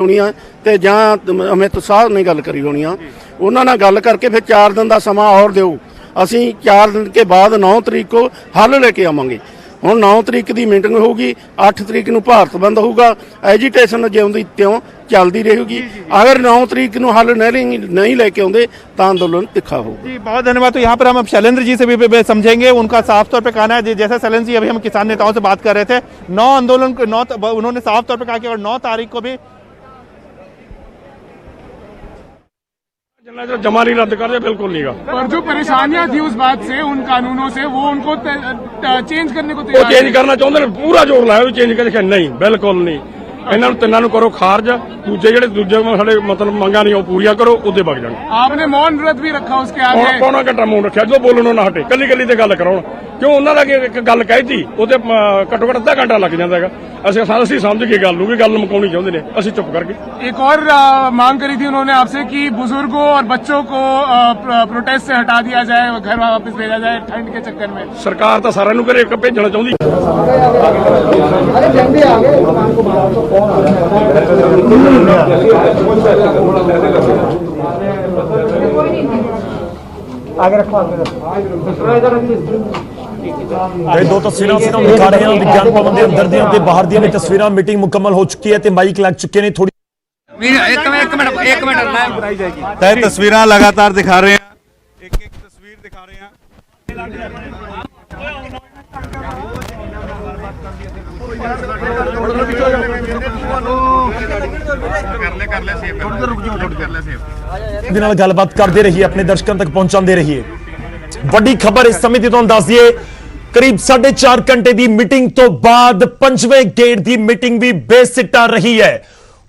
ਹੋਣੀ ਆ ਤੇ ਜਾਂ ਅਮਿਤ शाह ने गल करी होनी आ उन्हां नाल गल करके फिर 4 दिन का समा और दिओ। असीं 4 दिन के बाद 9 तरीक को हल लेके आवांगे। हुण 9 तरीक की मीटिंग होगी, 8 तरीक नूं भारत बंद होगा, एजीटेशन जिउंदी त्यों चलती रहेगी। अगर 9 तरीक नूं हल नहीं लेके आउंदे तां अंदोलन तिखा होगा। जी बहुत धन्यवाद। तो यहाँ पर हम शैलेंद्र जी से भी समझेंगे, उनका साफ तौर पे कहना है जैसे शैलेंद्र जी अभी हम किसान नेताओं से बात कर रहे थे, 9 आंदोलन उन्होंने साफ तौर पे कहा कि 9 तारीख को भी जमा नहीं रद्द कर दिया, बिल्कुल नहीं। और जो परेशानियां थी उस बात से, उन कानूनों से, वो उनको चेंज करने को वो चेंज करना चाहते हैं, पूरा जोर लाया चेंज कर नहीं, बिल्कुल नहीं। इन्होंने तिन्नों करो खारज, दूजे साडे मतलब मंगा नहीं पूरी करो, उदे बग जाए। आपने मौन व्रत भी रखा उसके आगे, पौना घंटा मौन रखा, जो बोलणों ना हटे, कली कली ते गल कराउण। क्यों उन्होंने एक गल कही थी उते घट्टो घट्ट अद्धा घंटा लग जाता है। असं समझ के गल भी गल मुकाउणी चाहते हैं, असं चुप करके। एक और मांग करी थी उन्होंने आपसे कि बुजुर्गों और बच्चों को प्रोटेस्ट से हटा दिया जाए, घर वापस भेजा जाए ठंड के चक्कर में। सरकार तो सारे घरे भेजना चाहती। दो तस्वीरां ਤੁਹਾਨੂੰ ਦਿਖਾ ਰਹੇ ਹਾਂ ਵਿਗਿਆਨ ਭਵਨ ਦੇ ਅੰਦਰ ਦੀਆਂ ਤੇ ਬਾਹਰ ਦੀਆਂ ਵੀ ਤਸਵੀਰਾਂ। ਮੀਟਿੰਗ ਮੁਕੰਮਲ ਹੋ ਚੁੱਕੀ ਹੈ ਤੇ ਮਾਈਕ ਲੱਗ ਚੁੱਕੇ ਨੇ। ਥੋੜੀ एक मिनट तय तस्वीरां लगातार दिखा रहे हैं, एक एक तस्वीर दिखा रहे हैं। ਦੇ ਨਾਲ ਗੱਲਬਾਤ ਕਰਦੇ ਰਹੀਏ, ਆਪਣੇ ਦਰਸ਼ਕਾਂ ਤੱਕ ਪਹੁੰਚਾਉਂਦੇ ਰਹੀਏ। ਵੱਡੀ ਖਬਰ ਇਸ ਸਮੇਂ ਦੀ ਤੁਹਾਨੂੰ ਦੱਸ ਦਈਏ, करीब 4.5 घंटे की मीटिंग तो बाद 5वें गेट की मीटिंग भी बेसिट्टा रही है।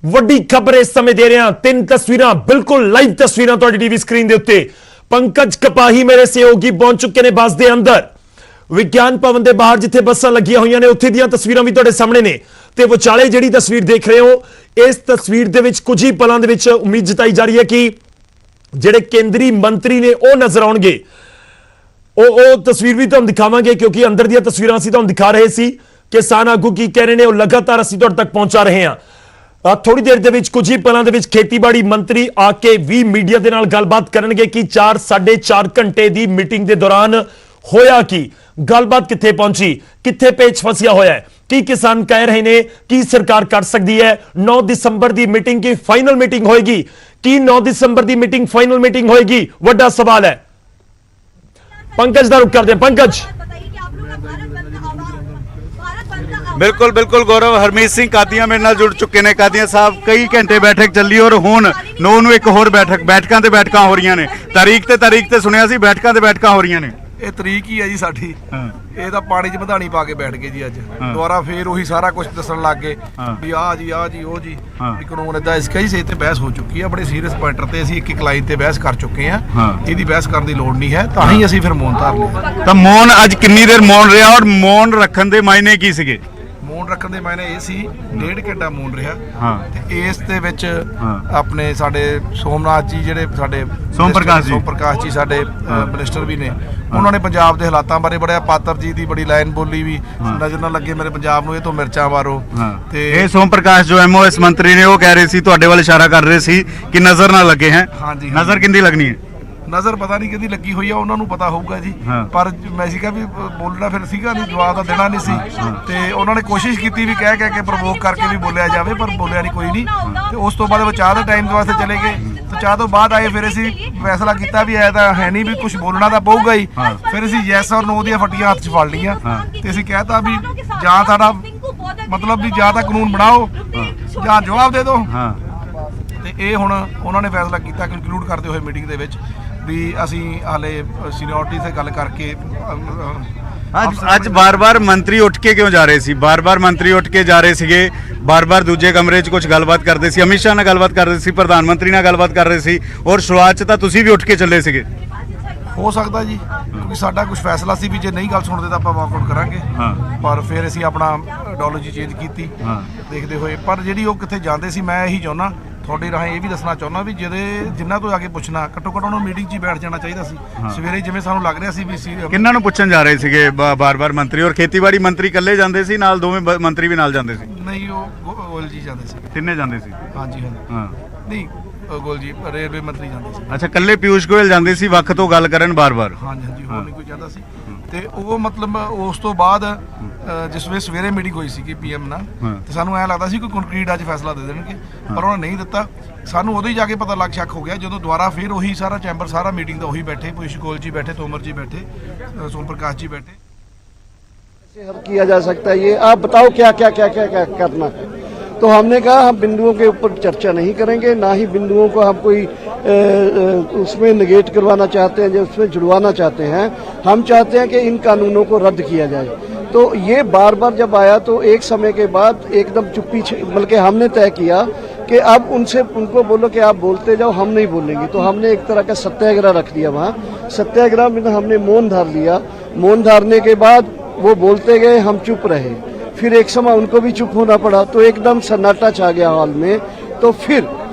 वड्डी खबर इस समय दे रहे हैं, 3 तस्वीरां बिल्कुल लाइव तस्वीरां तुहाडी टीवी स्क्रीन दे उत्ते। पंकज कपाही मेरे सहयोगी पहुंच चुके ने बस के अंदर। विज्ञान भवन के बाहर जिथे बसां लगियां होईयां ने उत्थे दीयां तस्वीरां भी तुहाडे सामने ने ते विचाले जिहड़ी तस्वीर देख रहे हो, इस तस्वीर दे विच कुछ ही पलां दे विच उम्मीद जताई जा रही है कि जिहड़े केंद्रीय मंत्री ने वो नजर आउणगे। तस्वीर भी तुहानूं दिखावांगे क्योंकि अंदर दी तस्वीरां असीं तुहानूं दिखा रहे सी। किसान आगू की कह रहे हैं, लगातार असीं तुहाडे तक पहुंचा रहे हैं। थोड़ी देर दे विच कुछ ही पलां दे विच खेतीबाड़ी मंत्री आके भी मीडिया दे नाल गलबात करनगे कि 4.5 घंटे की मीटिंग के दौरान होया की, गलबात कित्थे पहुंची, कित्थे पेच फसिया होया है, की किसान कह रहे हैं, की सरकार कर सकती है। 9 दिसंबर की मीटिंग की फाइनल मीटिंग होएगी कि 9 दिसंबर की मीटिंग फाइनल मीटिंग होएगी, वड्डा सवाल है। पंकज का रुख करते हैं। पंकज, बिल्कुल बिल्कुल गौरव, हरमीत सिंह कादियां मेरे नाल जुड़ चुके ने। कादियां साहब, कई घंटे बैठक चली और हुण 9 ਨੂੰ एक होर बैठकां ते बैठकां हो रही ने। तारीख ते सुनिया सी बैठकां ते बैठकां हो रही ने। ਇਹ ਤਰੀਕ ਹੀ ਹੈ ਜੀ ਸਾਡੀ। ਇਹ ਤਾਂ ਪਾਣੀ 'ਚ ਵਧਾਣੀ ਪਾ ਕੇ ਬੈਠ ਗਏ ਜੀ ਅੱਜ। ਦੁਬਾਰਾ ਫੇਰ ਉਹੀ ਸਾਰਾ ਕੁਝ ਦੱਸਣ ਲੱਗ ਗਏ ਵੀ ਆਹ ਜੀ ਉਹ ਜੀ ਵੀ ਕਾਨੂੰਨ ਇਦਾਂ। ਇਸ ਕਈ ਸੇ ਤੇ ਬਹਿਸ ਹੋ ਚੁੱਕੀ ਹੈ, ਬੜੇ ਸੀਰੀਅਸ ਪੁਆਇੰਟਰ ਤੇ ਅਸੀਂ ਇੱਕ ਲਾਈਨ ਤੇ ਬਹਿਸ ਕਰ ਚੁੱਕੇ ਹਾਂ। ਇਹਦੀ ਬਹਿਸ ਕਰਨ ਦੀ ਲੋੜ ਨਹੀਂ ਹੈ, ਤਾਂ ਹੀ ਅਸੀਂ ਫਿਰ ਮੌਨ ਧਾਰ ਲਿਆ। ਤਾਂ ਮੌਨ ਅੱਜ ਕਿੰਨੀ ਦੇਰ ਮੌਨ ਰਿਹਾ ਔਰ ਮੌਨ ਰੱਖਣ ਦੇ ਮਾਇਨੇ ਕੀ ਸੀਗੇ? ਮੌਨ ਰੱਖਣ ਦੇ ਮਾਇਨੇ ਇਹ ਸੀ 1.5 ਘੰਟਾ ਮੌਨ ਰਿਹਾ ਤੇ ਇਸ ਦੇ ਵਿੱਚ ਆਪਣੇ ਸਾਡੇ ਸੋਮਨਾਥ ਜੀ, ਜਿਹੜੇ ਸਾਡੇ ਸੋਮ ਪ੍ਰਕਾਸ਼ ਜੀ ਸਾਡੇ ਮਿਨਿਸਟਰ ਵੀ ਨੇ, ਉਹਨਾਂ ਨੇ ਪੰਜਾਬ ਦੇ ਹਾਲਾਤਾਂ ਬਾਰੇ ਬੜਾ, ਪਾਤਰ ਜੀ ਦੀ ਬੜੀ ਲਾਈਨ ਬੋਲੀ ਵੀ, ਨਜ਼ਰ ਨਾ ਲੱਗੇ ਮੇਰੇ ਪੰਜਾਬ ਨੂੰ, ਇਹ ਤੋਂ ਮਿਰਚਾਂ ਮਾਰੋ। ਤੇ ਇਹ ਸੋਮ ਪ੍ਰਕਾਸ਼ ਜੋ MOS ਮੰਤਰੀ ਨੇ, ਉਹ ਕਹਿ ਰਹੇ ਸੀ, ਤੁਹਾਡੇ ਵੱਲ ਇਸ਼ਾਰਾ ਕਰ ਰਹੇ ਸੀ ਕਿ ਨਜ਼ਰ ਨਾ ਲੱਗੇ। ਹੈ ਨਜ਼ਰ ਕਿੰਦੀ ਲੱਗਣੀ ਹੈ? ਨਜ਼ਰ ਪਤਾ ਨਹੀਂ ਕਿਹਦੀ ਲੱਗੀ ਹੋਈ ਆ, ਉਹਨਾਂ ਨੂੰ ਪਤਾ ਹੋਊਗਾ ਜੀ। ਪਰ ਮੈਂ ਸੀਗਾ ਵੀ ਬੋਲਣਾ ਫਿਰ ਸੀਗਾ ਨਹੀਂ, ਜਵਾਬ ਤਾਂ ਦੇਣਾ ਨਹੀਂ ਸੀ। ਤੇ ਉਹਨਾਂ ਨੇ ਕੋਸ਼ਿਸ਼ ਕੀਤੀ ਵੀ ਕਹਿ ਕੇ ਪ੍ਰਵੋਕ ਕਰਕੇ ਵੀ ਬੋਲਿਆ ਜਾਵੇ, ਪਰ ਬੋਲਿਆ ਨਹੀਂ ਕੋਈ ਨਹੀਂ। ਤੇ ਉਸ ਤੋਂ ਬਾਅਦ ਚਾਹ ਦੇ ਟਾਈਮ ਵਾਸਤੇ ਚਲੇ ਗਏ। ਤੇ ਚਾਹ ਤੋਂ ਬਾਅਦ ਆਏ, ਫਿਰ ਅਸੀਂ ਫੈਸਲਾ ਕੀਤਾ ਵੀ ਐ ਤਾਂ ਹੈ ਨਹੀਂ ਵੀ ਕੁਝ ਬੋਲਣਾ ਤਾਂ ਪਊਗਾ ਹੀ। ਫਿਰ ਅਸੀਂ ਯੈਸ ਔਰ ਨੋ ਦੀਆਂ ਫੱਟੀਆਂ ਹੱਥ 'ਚ ਫੜ ਲਈਆਂ ਤੇ ਅਸੀਂ ਕਹਿਤਾ ਵੀ ਜਾਂ ਸਾਡਾ ਮਤਲਬ ਵੀ ਜਾਂ ਤਾਂ ਕਾਨੂੰਨ ਬਣਾਓ ਜਾਂ ਜਵਾਬ ਦੇ ਦਿਓ। ਤੇ ਇਹ ਹੁਣ ਉਹਨਾਂ ਨੇ ਫੈਸਲਾ ਕੀਤਾ ਕੰਕਲੂਡ ਕਰਦੇ ਹੋਏ ਮੀਟਿੰਗ ਦੇ ਵਿੱਚ ਵੀ ਅਸੀਂ ਹਾਲੇ ਸੀਨੀਅਰਟੀ ਤੇ ਗੱਲ ਕਰਕੇ। ਅੱਜ ਬਾਰ-ਬਾਰ ਮੰਤਰੀ ਉੱਠ ਕੇ ਕਿਉਂ ਜਾ ਰਹੇ ਸੀ? ਬਾਰ-ਬਾਰ ਮੰਤਰੀ ਉੱਠ ਕੇ ਜਾ ਰਹੇ ਸੀਗੇ, ਬਾਰ-ਬਾਰ ਦੂਜੇ ਕਮਰੇ 'ਚ ਕੁਝ ਗੱਲਬਾਤ ਕਰਦੇ ਸੀ, ਅਮਿਤ ਸ਼ਾਹ ਨਾਲ ਗੱਲਬਾਤ ਕਰਦੇ ਸੀ, ਪ੍ਰਧਾਨ ਮੰਤਰੀ ਨਾਲ ਗੱਲਬਾਤ ਕਰ ਰਹੇ ਸੀ ਔਰ ਸ਼ੁਰੂਆਤ 'ਚ ਤਾਂ ਤੁਸੀਂ ਵੀ ਉੱਠ ਕੇ ਚੱਲੇ ਸੀਗੇ। ਹੋ ਸਕਦਾ ਜੀ, ਕਿਉਂਕਿ ਸਾਡਾ ਕੁਝ ਫੈਸਲਾ ਸੀ ਵੀ ਜੇ ਨਹੀਂ ਗੱਲ ਸੁਣਦੇ ਤਾਂ ਆਪਾਂ ਵਾਕਆਊਟ ਕਰਾਂਗੇ। ਪਰ ਫਿਰ ਅਸੀਂ ਆਪਣਾ ਆਈਡੀਓਲੋਜੀ ਚੇਂਜ ਕੀਤੀ ਦੇਖਦੇ ਹੋਏ। ਪਰ ਜਿਹੜੀ ਉਹ ਕਿੱਥੇ ਜਾਂਦੇ ਸੀ, ਮੈਂ ਇਹੀ ਚਾਹੁੰਦਾ ਤੁਹਾਡੇ ਰਾਹੀਂ ਇਹ ਵੀ ਦੱਸਣਾ ਚਾਹੁੰਦਾ ਵੀ ਜਿਨ੍ਹਾਂ ਤੋਂ ਆ ਕੇ ਪੁੱਛਣਾ ਘੱਟੋ ਘੱਟ ਉਹਨਾਂ ਨੂੰ ਮੀਟਿੰਗ 'ਚ ਹੀ ਬੈਠ ਜਾਣਾ ਚਾਹੀਦਾ ਸੀ ਸਵੇਰੇ ਜਿਵੇਂ ਸਾਨੂੰ ਲੱਗ ਰਿਹਾ ਸੀ ਵੀ ਕਿੰਨਾਂ ਨੂੰ ਪੁੱਛਣ ਜਾ ਰਹੇ ਸੀਗੇ ਬਾਰ-ਬਾਰ ਮੰਤਰੀ ਔਰ ਖੇਤੀਬਾੜੀ ਮੰਤਰੀ ਇਕੱਲੇ ਜਾਂਦੇ ਸੀ ਨਾਲ ਦੋਵੇਂ ਮੰਤਰੀ ਵੀ ਨਾਲ ਜਾਂਦੇ ਸੀ? ਨਹੀਂ ਉਹ ਗੋਇਲ ਜੀ ਜਾਂਦੇ ਸੀ। ਤਿੰਨੇ ਜਾਂਦੇ ਸੀ? ਹਾਂਜੀ ਹਾਂ ਨਹੀਂ ਗੋਇਲ ਜੀ ਰੇਲਵੇ ਮੰਤਰੀ ਜਾਂਦੇ ਸੀ। ਅੱਛਾ, ਇਕੱਲੇ ਪਿਊਸ਼ ਗੋਇਲ ਜਾਂਦੇ ਸੀ ਵੱਖ ਤੋਂ ਗੱਲ ਕਰਨ ਬਾਰ-ਬਾਰ? ਹਾਂਜੀ ਹੋਰ ਨਹੀਂ ਕੋਈ ਜਾਂਦਾ ਸੀ। ਤੇ ਉਹ ਮਤਲਬ ਉਸ ਤੋਂ ਬਾਅਦ ਜਿਸ ਵੇਲੇ ਸਵੇਰੇ ਮੀਟਿੰਗ ਹੋਈ ਸੀ ਪੀਐਮ ਨਾਲ ਤੇ ਸਾਨੂੰ ਐਂ ਲੱਗਦਾ ਸੀ ਕੋਈ ਕੰਕਰੀਟ ਅੱਜ ਫੈਸਲਾ ਦੇ ਦੇਣਗੇ ਪਰ ਉਹਨਾਂ ਨੇ ਨਹੀਂ ਦਿੱਤਾ। ਸਾਨੂੰ ਉਦੋਂ ਹੀ ਜਾ ਕੇ ਪਤਾ ਲੱਗ ਸ਼ੱਕ ਹੋ ਗਿਆ ਜਦੋਂ ਦੁਬਾਰਾ ਫਿਰ ਉਹੀ ਸਾਰਾ ਚੈਂਬਰ ਸਾਰਾ ਮੀਟਿੰਗ ਦਾ ਉਹੀ ਬੈਠੇ ਪਿਊਸ਼ ਗੋਇਲ ਜੀ बैठे तोमर जी बैठे सोम प्रकाश जी बैठे। हल किया जा सकता है ये आप बताओ क्या क्या क्या क्या क्या करना है। तो हमने कहा हम बिंदुओं के ऊपर चर्चा नहीं करेंगे ना ही बिंदुओं को हम कोई उसमें निगेट करवाना चाहते हैं जो उसमें जुड़वाना चाहते हैं। हम चाहते हैं कि इन कानूनों को रद्द किया जाए। तो ये बार बार जब आया तो एक समय के बाद एकदम चुप्पी बल्कि हमने तय किया कि अब उनको बोलो कि आप बोलते जाओ हम नहीं बोलेंगे। तो हमने एक तरह का सत्याग्रह रख दिया वहाँ। सत्याग्रह में हमने मौन धार लिया। मौन धारने के बाद वो बोलते गए हम चुप रहे। फिर एक समय उनको भी चुप होना पड़ा तो एकदम सन्नाटा छा गया हॉल में। तो फिर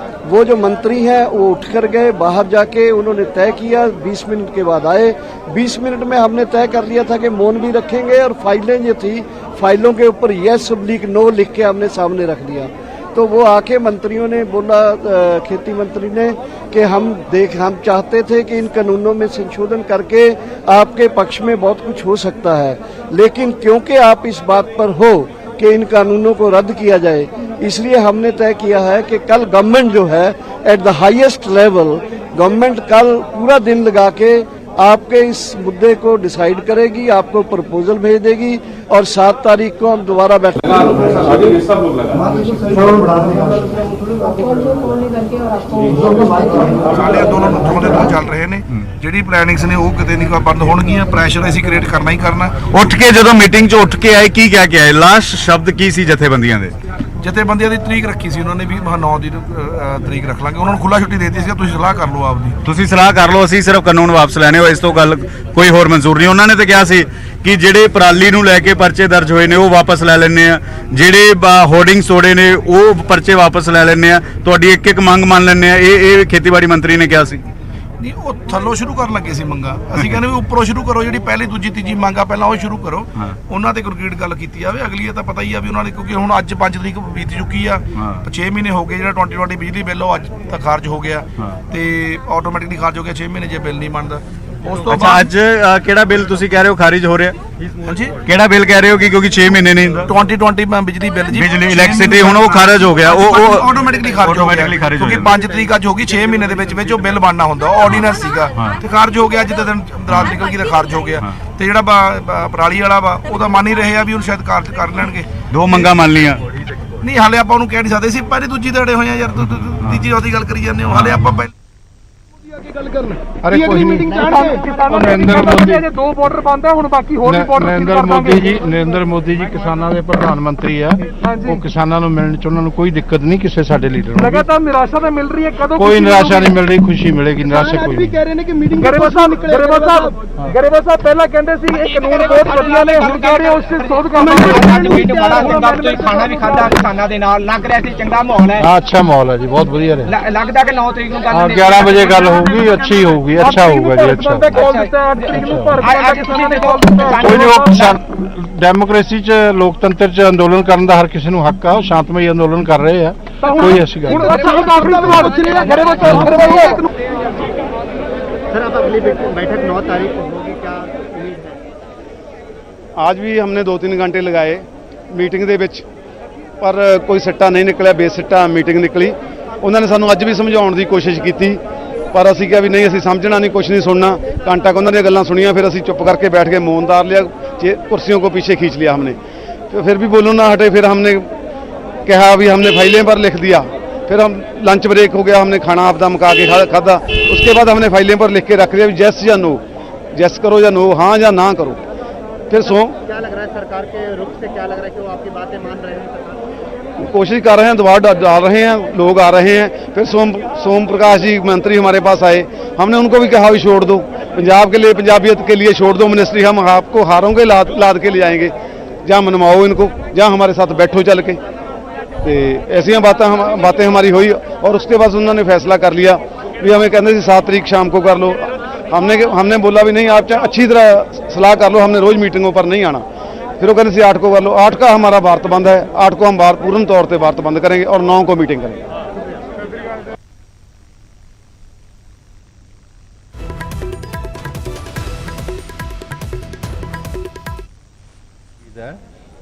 वो जो मंत्री हैं वो उठकर गए बाहर जाके उन्होंने तय किया 20 मिनट के बाद आए। 20 मिनट में हमने तय कर लिया था कि मौन भी रखेंगे और फाइलें जो थी फाइलों के ऊपर यस / नो लिख के हमने सामने रख दिया। तो वो आके मंत्रियों ने बोला खेती मंत्री ने कि हम चाहते थे कि इन कानूनों में संशोधन करके आपके पक्ष में बहुत कुछ हो सकता है लेकिन क्योंकि आप इस बात पर हो कि इन कानूनों को रद्द किया जाए इसलिए हमने तय किया है कि कल गवर्नमेंट जो है at the highest level government कल पूरा दिन लगा के आपके इस मुद्दे को डिसाइड करेगी आपको प्रपोजल भेज देगी और 7 तारीख को हम दोबारा बैठेंगे। ਸਾਡੇ ਅੰਦੋਲਨ ਉੱਥੋਂ ਦੇ ਚੱਲ ਰਹੇ ਨੇ ਜਿਹੜੀ ਪਲੈਨਿੰਗਸ ਨੇ ਉਹ ਕਿਤੇ ਨਹੀਂ ਬੰਦ ਹੋਣਗੀਆਂ। ਪ੍ਰੈਸ਼ਰ ਅਸੀਂ ਕ੍ਰੀਏਟ ਕਰਨਾ ਹੀ ਕਰਨਾ। ਉੱਠ ਕੇ ਜਦੋਂ ਮੀਟਿੰਗ 'ਚ ਉੱਠ ਕੇ ਆਏ ਕੀ ਕਹਿ ਕੇ ਆਏ? ਲਾਸਟ ਸ਼ਬਦ ਕੀ ਸੀ ਜਥੇਬੰਦੀਆਂ ਦੇ? ਜਥੇਬੰਦੀਆਂ ਦੀ ਤਰੀਕ ਰੱਖੀ ਸੀ ਉਹਨਾਂ ਨੇ ਵੀ 9 ਦੀ ਤਰੀਕ ਰੱਖ ਲਾਂਗੇ। ਉਹਨਾਂ ਨੂੰ ਖੁੱਲਾ ਛੁੱਟੀ ਦੇ ਦਿੱਤੀ ਸੀ ਤੁਸੀਂ ਸਲਾਹ ਕਰ ਲਓ ਆਪਦੀ। ਤੁਸੀਂ ਸਲਾਹ ਕਰ ਲਓ ਅਸੀਂ ਸਿਰਫ ਕਾਨੂੰਨ ਵਾਪਸ ਲੈਣੇ ਹੋ ਇਸ ਤੋਂ ਗੱਲ ਕੋਈ ਹੋਰ ਮਨਜ਼ੂਰ ਨਹੀਂ। ਉਹਨਾਂ ਨੇ ਤਾਂ ਕਿਹਾ ਸੀ ਕਿ ਜਿਹੜੇ ਪਰਾਲੀ ਨੂੰ ਲੈ ਕੇ ਪਰਚੇ ਦਰਜ ਹੋਏ ਨੇ ਉਹ ਵਾਪਸ ਲੈ ਲੈਣੇ ਆ ਜਿਹੜੇ ਹੋਰਡਿੰਗਸ ਤੋੜੇ ਨੇ ਉਹ ਪਰਚੇ ਵਾਪਸ ਲੈ ਲੈਣੇ ਆ ਤੁਹਾਡੀ ਇੱਕ ਇੱਕ ਮੰਗ ਮੰਨ ਲੈਣੇ ਆ। ਇਹ ਖੇਤੀਬਾੜੀ ਮੰਤਰੀ ਨੇ ਕਿਹਾ ਸੀ। ਨਹੀਂ ਉਹ ਥੱਲੋਂ ਸ਼ੁਰੂ ਕਰਨ ਲੱਗੇ ਸੀ ਮੰਗਾ। ਅਸੀਂ ਕਹਿੰਦੇ ਵੀ ਉੱਪਰੋਂ ਸ਼ੁਰੂ ਕਰੋ ਜਿਹੜੀ ਪਹਿਲੀ ਦੂਜੀ ਤੀਜੀ ਮੰਗਾ ਪਹਿਲਾਂ ਉਹ ਸ਼ੁਰੂ ਕਰੋ ਉਹਨਾਂ ਤੇ ਕੰਕਰੀਟ ਗੱਲ ਕੀਤੀ ਜਾਵੇ। ਅਗਲੀ ਇਹ ਤਾਂ ਪਤਾ ਹੀ ਆ ਵੀ ਉਹਨਾਂ ਨੇ ਕਿਉਂਕਿ ਹੁਣ ਅੱਜ 5 ਤਰੀਕ ਬੀਤ ਚੁੱਕੀ ਆ 6 ਮਹੀਨੇ ਹੋ ਗਏ ਜਿਹੜਾ 2020 ਬਿਜਲੀ ਬਿੱਲ ਉਹ ਅੱਜ ਤੱਕ ਖਾਰਜ ਹੋ ਗਿਆ ਤੇ ਆਟੋਮੈਟਿਕਲੀ ਖਾਰਜ ਹੋ ਗਿਆ 6 ਮਹੀਨੇ ਜੇ ਬਿੱਲ ਨਹੀਂ ਬਣਦਾ। ਉਸ ਤੋਂ ਬਾਅਦ ਅੱਜ ਕਿਹੜਾ ਬਿੱਲ ਤੁਸੀਂ ਕਹਿ ਰਹੇ ਹੋ ਖਾਰਿਜ ਹੋ ਰਿਹਾ? ਹਾਂਜੀ ਕਿਹੜਾ ਬਿੱਲ ਕਹਿ ਰਹੇ ਹੋ ਕਿ ਕਿਉਂਕਿ 6 ਮਹੀਨੇ ਨਹੀਂ 2020 ਬਿਜਲੀ ਬਿੱਲ ਜੀ ਬਿਜਲੀ ਇਲੈਕਟ੍ਰਿਸਿਟੀ ਹੁਣ ਉਹ ਖਾਰਜ ਹੋ ਗਿਆ ਉਹ ਆਟੋਮੈਟਿਕਲੀ ਖਾਰਜ ਹੋ ਗਿਆ ਕਿਉਂਕਿ 5 ਤਰੀਕ ਅੱਜ ਹੋ ਗਈ 6 ਮਹੀਨੇ ਦੇ ਵਿੱਚ ਉਹ ਬਿੱਲ ਬਣਨਾ ਹੁੰਦਾ ਉਹ ਆਰਡੀਨੈਂਸ ਸੀਗਾ ਤੇ ਖਾਰਜ ਹੋ ਗਿਆ। ਅੱਜ ਦੇ ਦਿਨ ਰਾਤ ਨਿਕਲ ਗਈ ਤਾਂ ਖਾਰਜ ਹੋ ਗਿਆ ਤੇ ਜਿਹੜਾ ਪਰਾਲੀ ਵਾਲਾ ਵਾ ਉਹਦਾ ਮੰਨ ਹੀ ਰਹੇ ਆ ਵੀ ਹੁਣ ਸ਼ਾਇਦ ਕਾਰਜ ਕਰ ਲੈਣਗੇ। 2 ਮੰਗਾਂ ਮੰਨ ਲੀਆਂ ਨਹੀਂ ਹਾਲੇ ਆਪਾਂ ਉਹਨੂੰ ਕਹਿ ਨਹੀਂ ਸਕਦੇ ਸੀ ਪਹਿਲੀ ਦੂਜੀ ਤੇ ਅੜੇ ਹੋਏ ਆ ਯਾਰ ਤੀਜੀ ਚੌਥੀ ਗੱਲ ਕਰੀ ਜਾਂਦੇ ਹੋ ਹਾਲੇ ਆਪਾਂ अरे कोई नहीं नरेंद्र मोदी 2 बॉर्डर बंद है हुण बाकी होर भी बॉर्डर नरेंद्र मोदी जी किसानां दे प्रधान मंत्री है वो किसानां नूं मिलण च उन्हां नूं कोई दिक्कत नहीं किसी साडे लीडर नूं लगातार निराशा तो मिल रही है कदों कोई निराशा नहीं मिल रही खुशी मिलेगी निराशा कोई नहीं कह रहे ने कि मीटिंग गरेवा साहब पहला कहंदे सी ये कानून बहुत वधिया ने हुण कह रहे उस शोध करना आज मीटिंग बड़ा चंगा तो खाना भी खादा किसानां दे नाल लग रहा सी चंगा माहौल है। अच्छा माहौल है जी बहुत वधिया रहा लगदा कि 9 तरीक नूं गल 11 बजे गल होगी अच्छी होगी अच्छा होगा जी अच्छा कोई नहीं डेमोक्रेसी च लोकतंत्र च अंदोलन करने का हर किसी नूं हक आ शांतमई अंदोलन कर रहे हैं कोई ऐसी गल सर अब अगली बैठक 9 तारीख को होगी क्या उम्मीद है? आज भी हमने 2-3 घंटे लगाए मीटिंग ਦੇ ਵਿੱਚ ਪਰ ਕੋਈ ਸਿੱਟਾ ਨਹੀਂ ਨਿਕਲਿਆ ਬੇਸਿੱਟਾ ਮੀਟਿੰਗ ਨਿਕਲੀ। ਉਹਨਾਂ ਨੇ ਸਾਨੂੰ ਅੱਜ ਵੀ ਸਮਝਾਉਣ ਦੀ ਕੋਸ਼ਿਸ਼ ਕੀਤੀ ਪਰ ਅਸੀਂ ਕਿਹਾ ਵੀ ਨਹੀਂ ਅਸੀਂ ਸਮਝਣਾ नहीं कुछ नहीं सुनना। घंटा ਉਹਨਾਂ ਦੀਆਂ ਗੱਲਾਂ ਸੁਣੀਆਂ ਫਿਰ ਅਸੀਂ चुप करके बैठ के मौन धार लिया कुर्सियों को पीछे खींच लिया हमने तो फिर भी बोलूँ ना हटे। फिर हमने कहा भी हमने फाइलें पर लिख दिया फिर हम लंच ब्रेक हो गया हमने खाना आपदा मुका के खादा उसके बाद हमने फाइलें पर लिख के रख दिया जैस या नो जैस करो या नो हाँ या ना करो। फिर क्या लग रहा है सरकार के रुख से क्या लग रहा है कि वो आपकी बातें मान रहे हैं? कोशिश कर रहे हैं दबाव डाल रहे हैं लोग आ रहे हैं। फिर सोम प्रकाश जी मंत्री हमारे पास आए हमने उनको भी कहा भी छोड़ दो पंजाब के लिए पंजाबियत के लिए छोड़ दो मिनिस्ट्री हम आपको हारों के लाद के ले जाएंगे जहाँ मनवाओ इनको जहाँ हमारे साथ बैठो चल के। तो ऐसी बातें हमारी हुई और उसके बाद उन्होंने फैसला कर लिया भी हमें कहते थे 7 तारीख शाम को कर लो। हमने बोला भी नहीं, आप अच्छी तरह सलाह कर लो, हमने रोज़ मीटिंगों पर नहीं आना। फिर वो कहते थे 8 को कर लो। 8 का हमारा भारत बंद है, 8 को हम पूर्ण तौर पर भारत बंद करेंगे और 9 को मीटिंग करेंगे।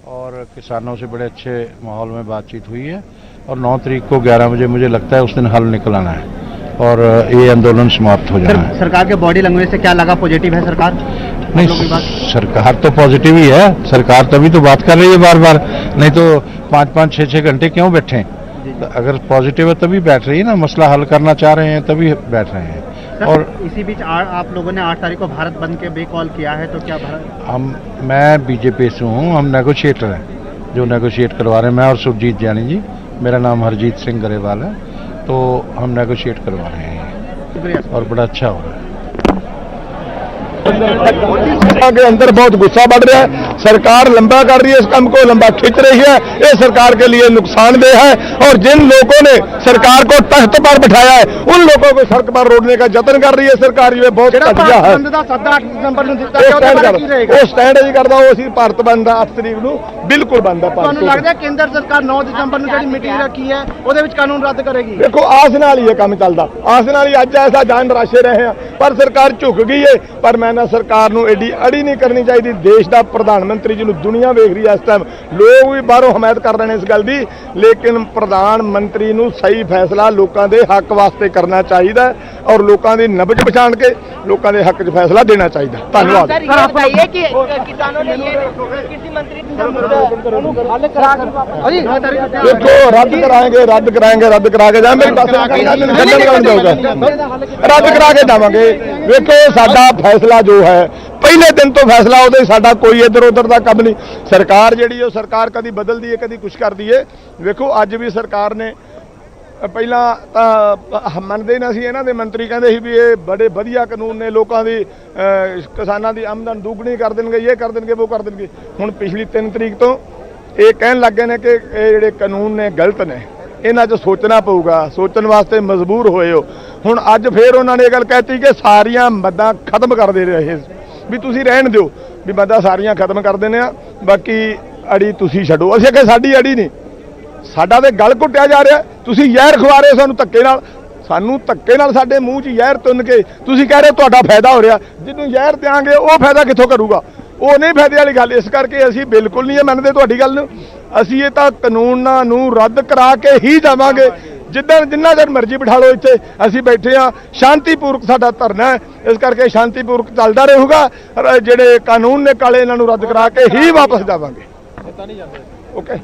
और किसानों से बड़े अच्छे माहौल में बातचीत हुई है और 9 तारीख को 11 बजे मुझे लगता है उस दिन हल निकल आना है और ये आंदोलन समाप्त हो जाना है। सरकार के बॉडी लैंग्वेज से क्या लगा, पॉजिटिव है सरकार? नहीं, सरकार तो पॉजिटिव ही है। सरकार तभी तो बात कर रही है बार बार, नहीं तो 5-5, 6-6 घंटे क्यों बैठे? तो अगर पॉजिटिव है तभी बैठ रही है ना, मसला हल करना चाह रहे हैं तभी बैठ रहे हैं। और इसी बीच आप लोगों ने 8 तारीख को भारत बंद के बे कॉल किया है, तो क्या भारत? मैं बीजेपी से हूँ, हम नेगोशिएटर हैं जो नेगोशिएट करवा रहे हैं। मैं और सुरजीत जानी जी, मेरा नाम हरजीत सिंह गरेवाल है, तो हम नेगोशिएट करवा रहे हैं और बड़ा अच्छा हो रहा है। के अंदर बहुत गुस्सा बढ़ रहा है, सरकार लंबा कर रही है, इस काम को लंबा खींच रही है, ये सरकार के लिए नुकसानदेह है। और जिन लोगों ने सरकार को तख्त पर बिठाया है उन लोगों को सड़क पर रोकने का जतन कर रही है सरकार। ये बहुत घटिया है। स्टैंड ही करता वो भारत बंद 8 तारीख को बिल्कुल बंद है। लगता है केंद्र सरकार 9 दिसंबर ਨੂੰ ਜਿਹੜੀ ਮੀਟਿੰਗ ਰੱਖੀ ਹੈ ਉਹਦੇ ਵਿੱਚ ਕਾਨੂੰਨ ਰੱਦ ਕਰੇਗੀ। देखो आस नाल ही ये काम चलता, आस नाल ही अज ऐसा जान राशे रहे हैं, पर सरकार झुक गई है। पर मैं ना सरकार ਨੂੰ एडी अड़ी नहीं करनी चाहिए। देश का प्रधानमंत्री जिन्होंने दुनिया वेख रही है इस टाइम, लोग भी बाहरों हमायत कर रहे हैं इस गल की, लेकिन प्रधानमंत्री ਨੂੰ सही फैसला लोगों के हक वास्ते करना चाहिए और लोगों की नब्ज पछाण के लोगों के हक च फैसला देना चाहिए। धन्यवाद। देखो रद्द कराएंगे, रद्द कराएंगे, रद्द करा के जाए, मेरी पास रद्द करा के जावांगे। देखो साडा फैसला जो है पहले दिन तो फैसला उदे साडा कोई इधर उधर का कम नहीं। सरकार जिहड़ी है सरकार कदी बदलदी है कदी कुछ करदी है। देखो अज भी सरकार ने ਪਹਿਲਾਂ ਤਾਂ ਮੰਨਦੇ ਨਾ ਸੀ, ਇਹਨਾਂ ਦੇ ਮੰਤਰੀ ਕਹਿੰਦੇ ਸੀ ਵੀ ਇਹ ਬੜੇ ਵਧੀਆ ਕਾਨੂੰਨ ਨੇ, ਲੋਕਾਂ ਦੀ ਕਿਸਾਨਾਂ ਦੀ ਆਮਦਨ ਦੁੱਗਣੀ ਕਰ ਦੇਣਗੇ, ਇਹ ਕਰ ਦੇਣਗੇ, ਉਹ ਕਰ ਦੇਣਗੇ। ਹੁਣ ਪਿਛਲੀ 3 ਤਰੀਕ ਤੋਂ ਇਹ ਕਹਿਣ ਲੱਗੇ ਨੇ ਕਿ ਇਹ ਜਿਹੜੇ ਕਾਨੂੰਨ ਨੇ ਗਲਤ ਨੇ, ਇਹਨਾਂ 'ਚ ਸੋਚਣਾ ਪਊਗਾ, ਸੋਚਣ ਵਾਸਤੇ ਮਜਬੂਰ ਹੋਏ ਹੋ। ਹੁਣ ਅੱਜ ਫੇਰ ਉਹਨਾਂ ਨੇ ਇਹ ਗੱਲ ਕਹਿਤੀ ਕਿ ਸਾਰੀਆਂ ਮੱਦਾਂ ਖਤਮ ਕਰ ਦੇ ਰਹੇ ਵੀ ਤੁਸੀਂ ਰਹਿਣ ਦਿਓ, ਵੀ ਮੱਦਾਂ ਸਾਰੀਆਂ ਖਤਮ ਕਰ ਦੇਣੇ ਆ, ਬਾਕੀ ਅੜੀ ਤੁਸੀਂ ਛੱਡੋ। ਅਸੀਂ ਕਿ ਸਾਡੀ ਅੜੀ ਨਹੀਂ, ਸਾਡਾ ਤੇ ਗਲ ਘੁੱਟਿਆ ਜਾ ਰਿਹਾ। ਤੁਸੀਂ ਜ਼ਹਿਰ ਖਵਾ ਰਹੇ ਸਾਨੂੰ ਧੱਕੇ ਨਾਲ, ਸਾਡੇ ਮੂੰਹ 'ਚ ਜ਼ਹਿਰ ਤੁੰਨ ਕੇ ਤੁਸੀਂ ਕਹਿ ਰਹੇ ਤੁਹਾਡਾ ਫਾਇਦਾ ਹੋ ਰਿਹਾ। ਜਿਹਨੂੰ ਜ਼ਹਿਰ ਦਿਆਂਗੇ ਉਹ ਫਾਇਦਾ ਕਿੱਥੋਂ ਕਰੂਗਾ? ਉਹ ਨਹੀਂ ਫਾਇਦੇ ਵਾਲੀ ਗੱਲ। ਇਸ ਕਰਕੇ ਅਸੀਂ ਬਿਲਕੁਲ ਨਹੀਂ ਮੰਨਦੇ ਤੁਹਾਡੀ ਗੱਲ ਨੂੰ। ਅਸੀਂ ਇਹ ਤਾਂ ਕਾਨੂੰਨਾਂ ਨੂੰ ਰੱਦ ਕਰਾ ਕੇ ਹੀ ਜਾਵਾਂਗੇ। ਜਿੰਨਾ ਚਿਰ ਮਰਜ਼ੀ ਬਿਠਾ ਲਓ ਇੱਥੇ, ਅਸੀਂ ਬੈਠੇ ਹਾਂ। ਸ਼ਾਂਤੀਪੂਰਵਕ ਸਾਡਾ ਧਰਨਾ ਹੈ, ਇਸ ਕਰਕੇ ਸ਼ਾਂਤੀਪੂਰਵਕ ਚੱਲਦਾ ਰਹੂਗਾ। ਜਿਹੜੇ ਕਾਨੂੰਨ ਨੇ ਕਾਲੇ ਇਹਨਾਂ ਨੂੰ ਰੱਦ ਕਰਾ ਕੇ ਹੀ ਵਾਪਸ ਜਾਵਾਂਗੇ। ਓਕੇ।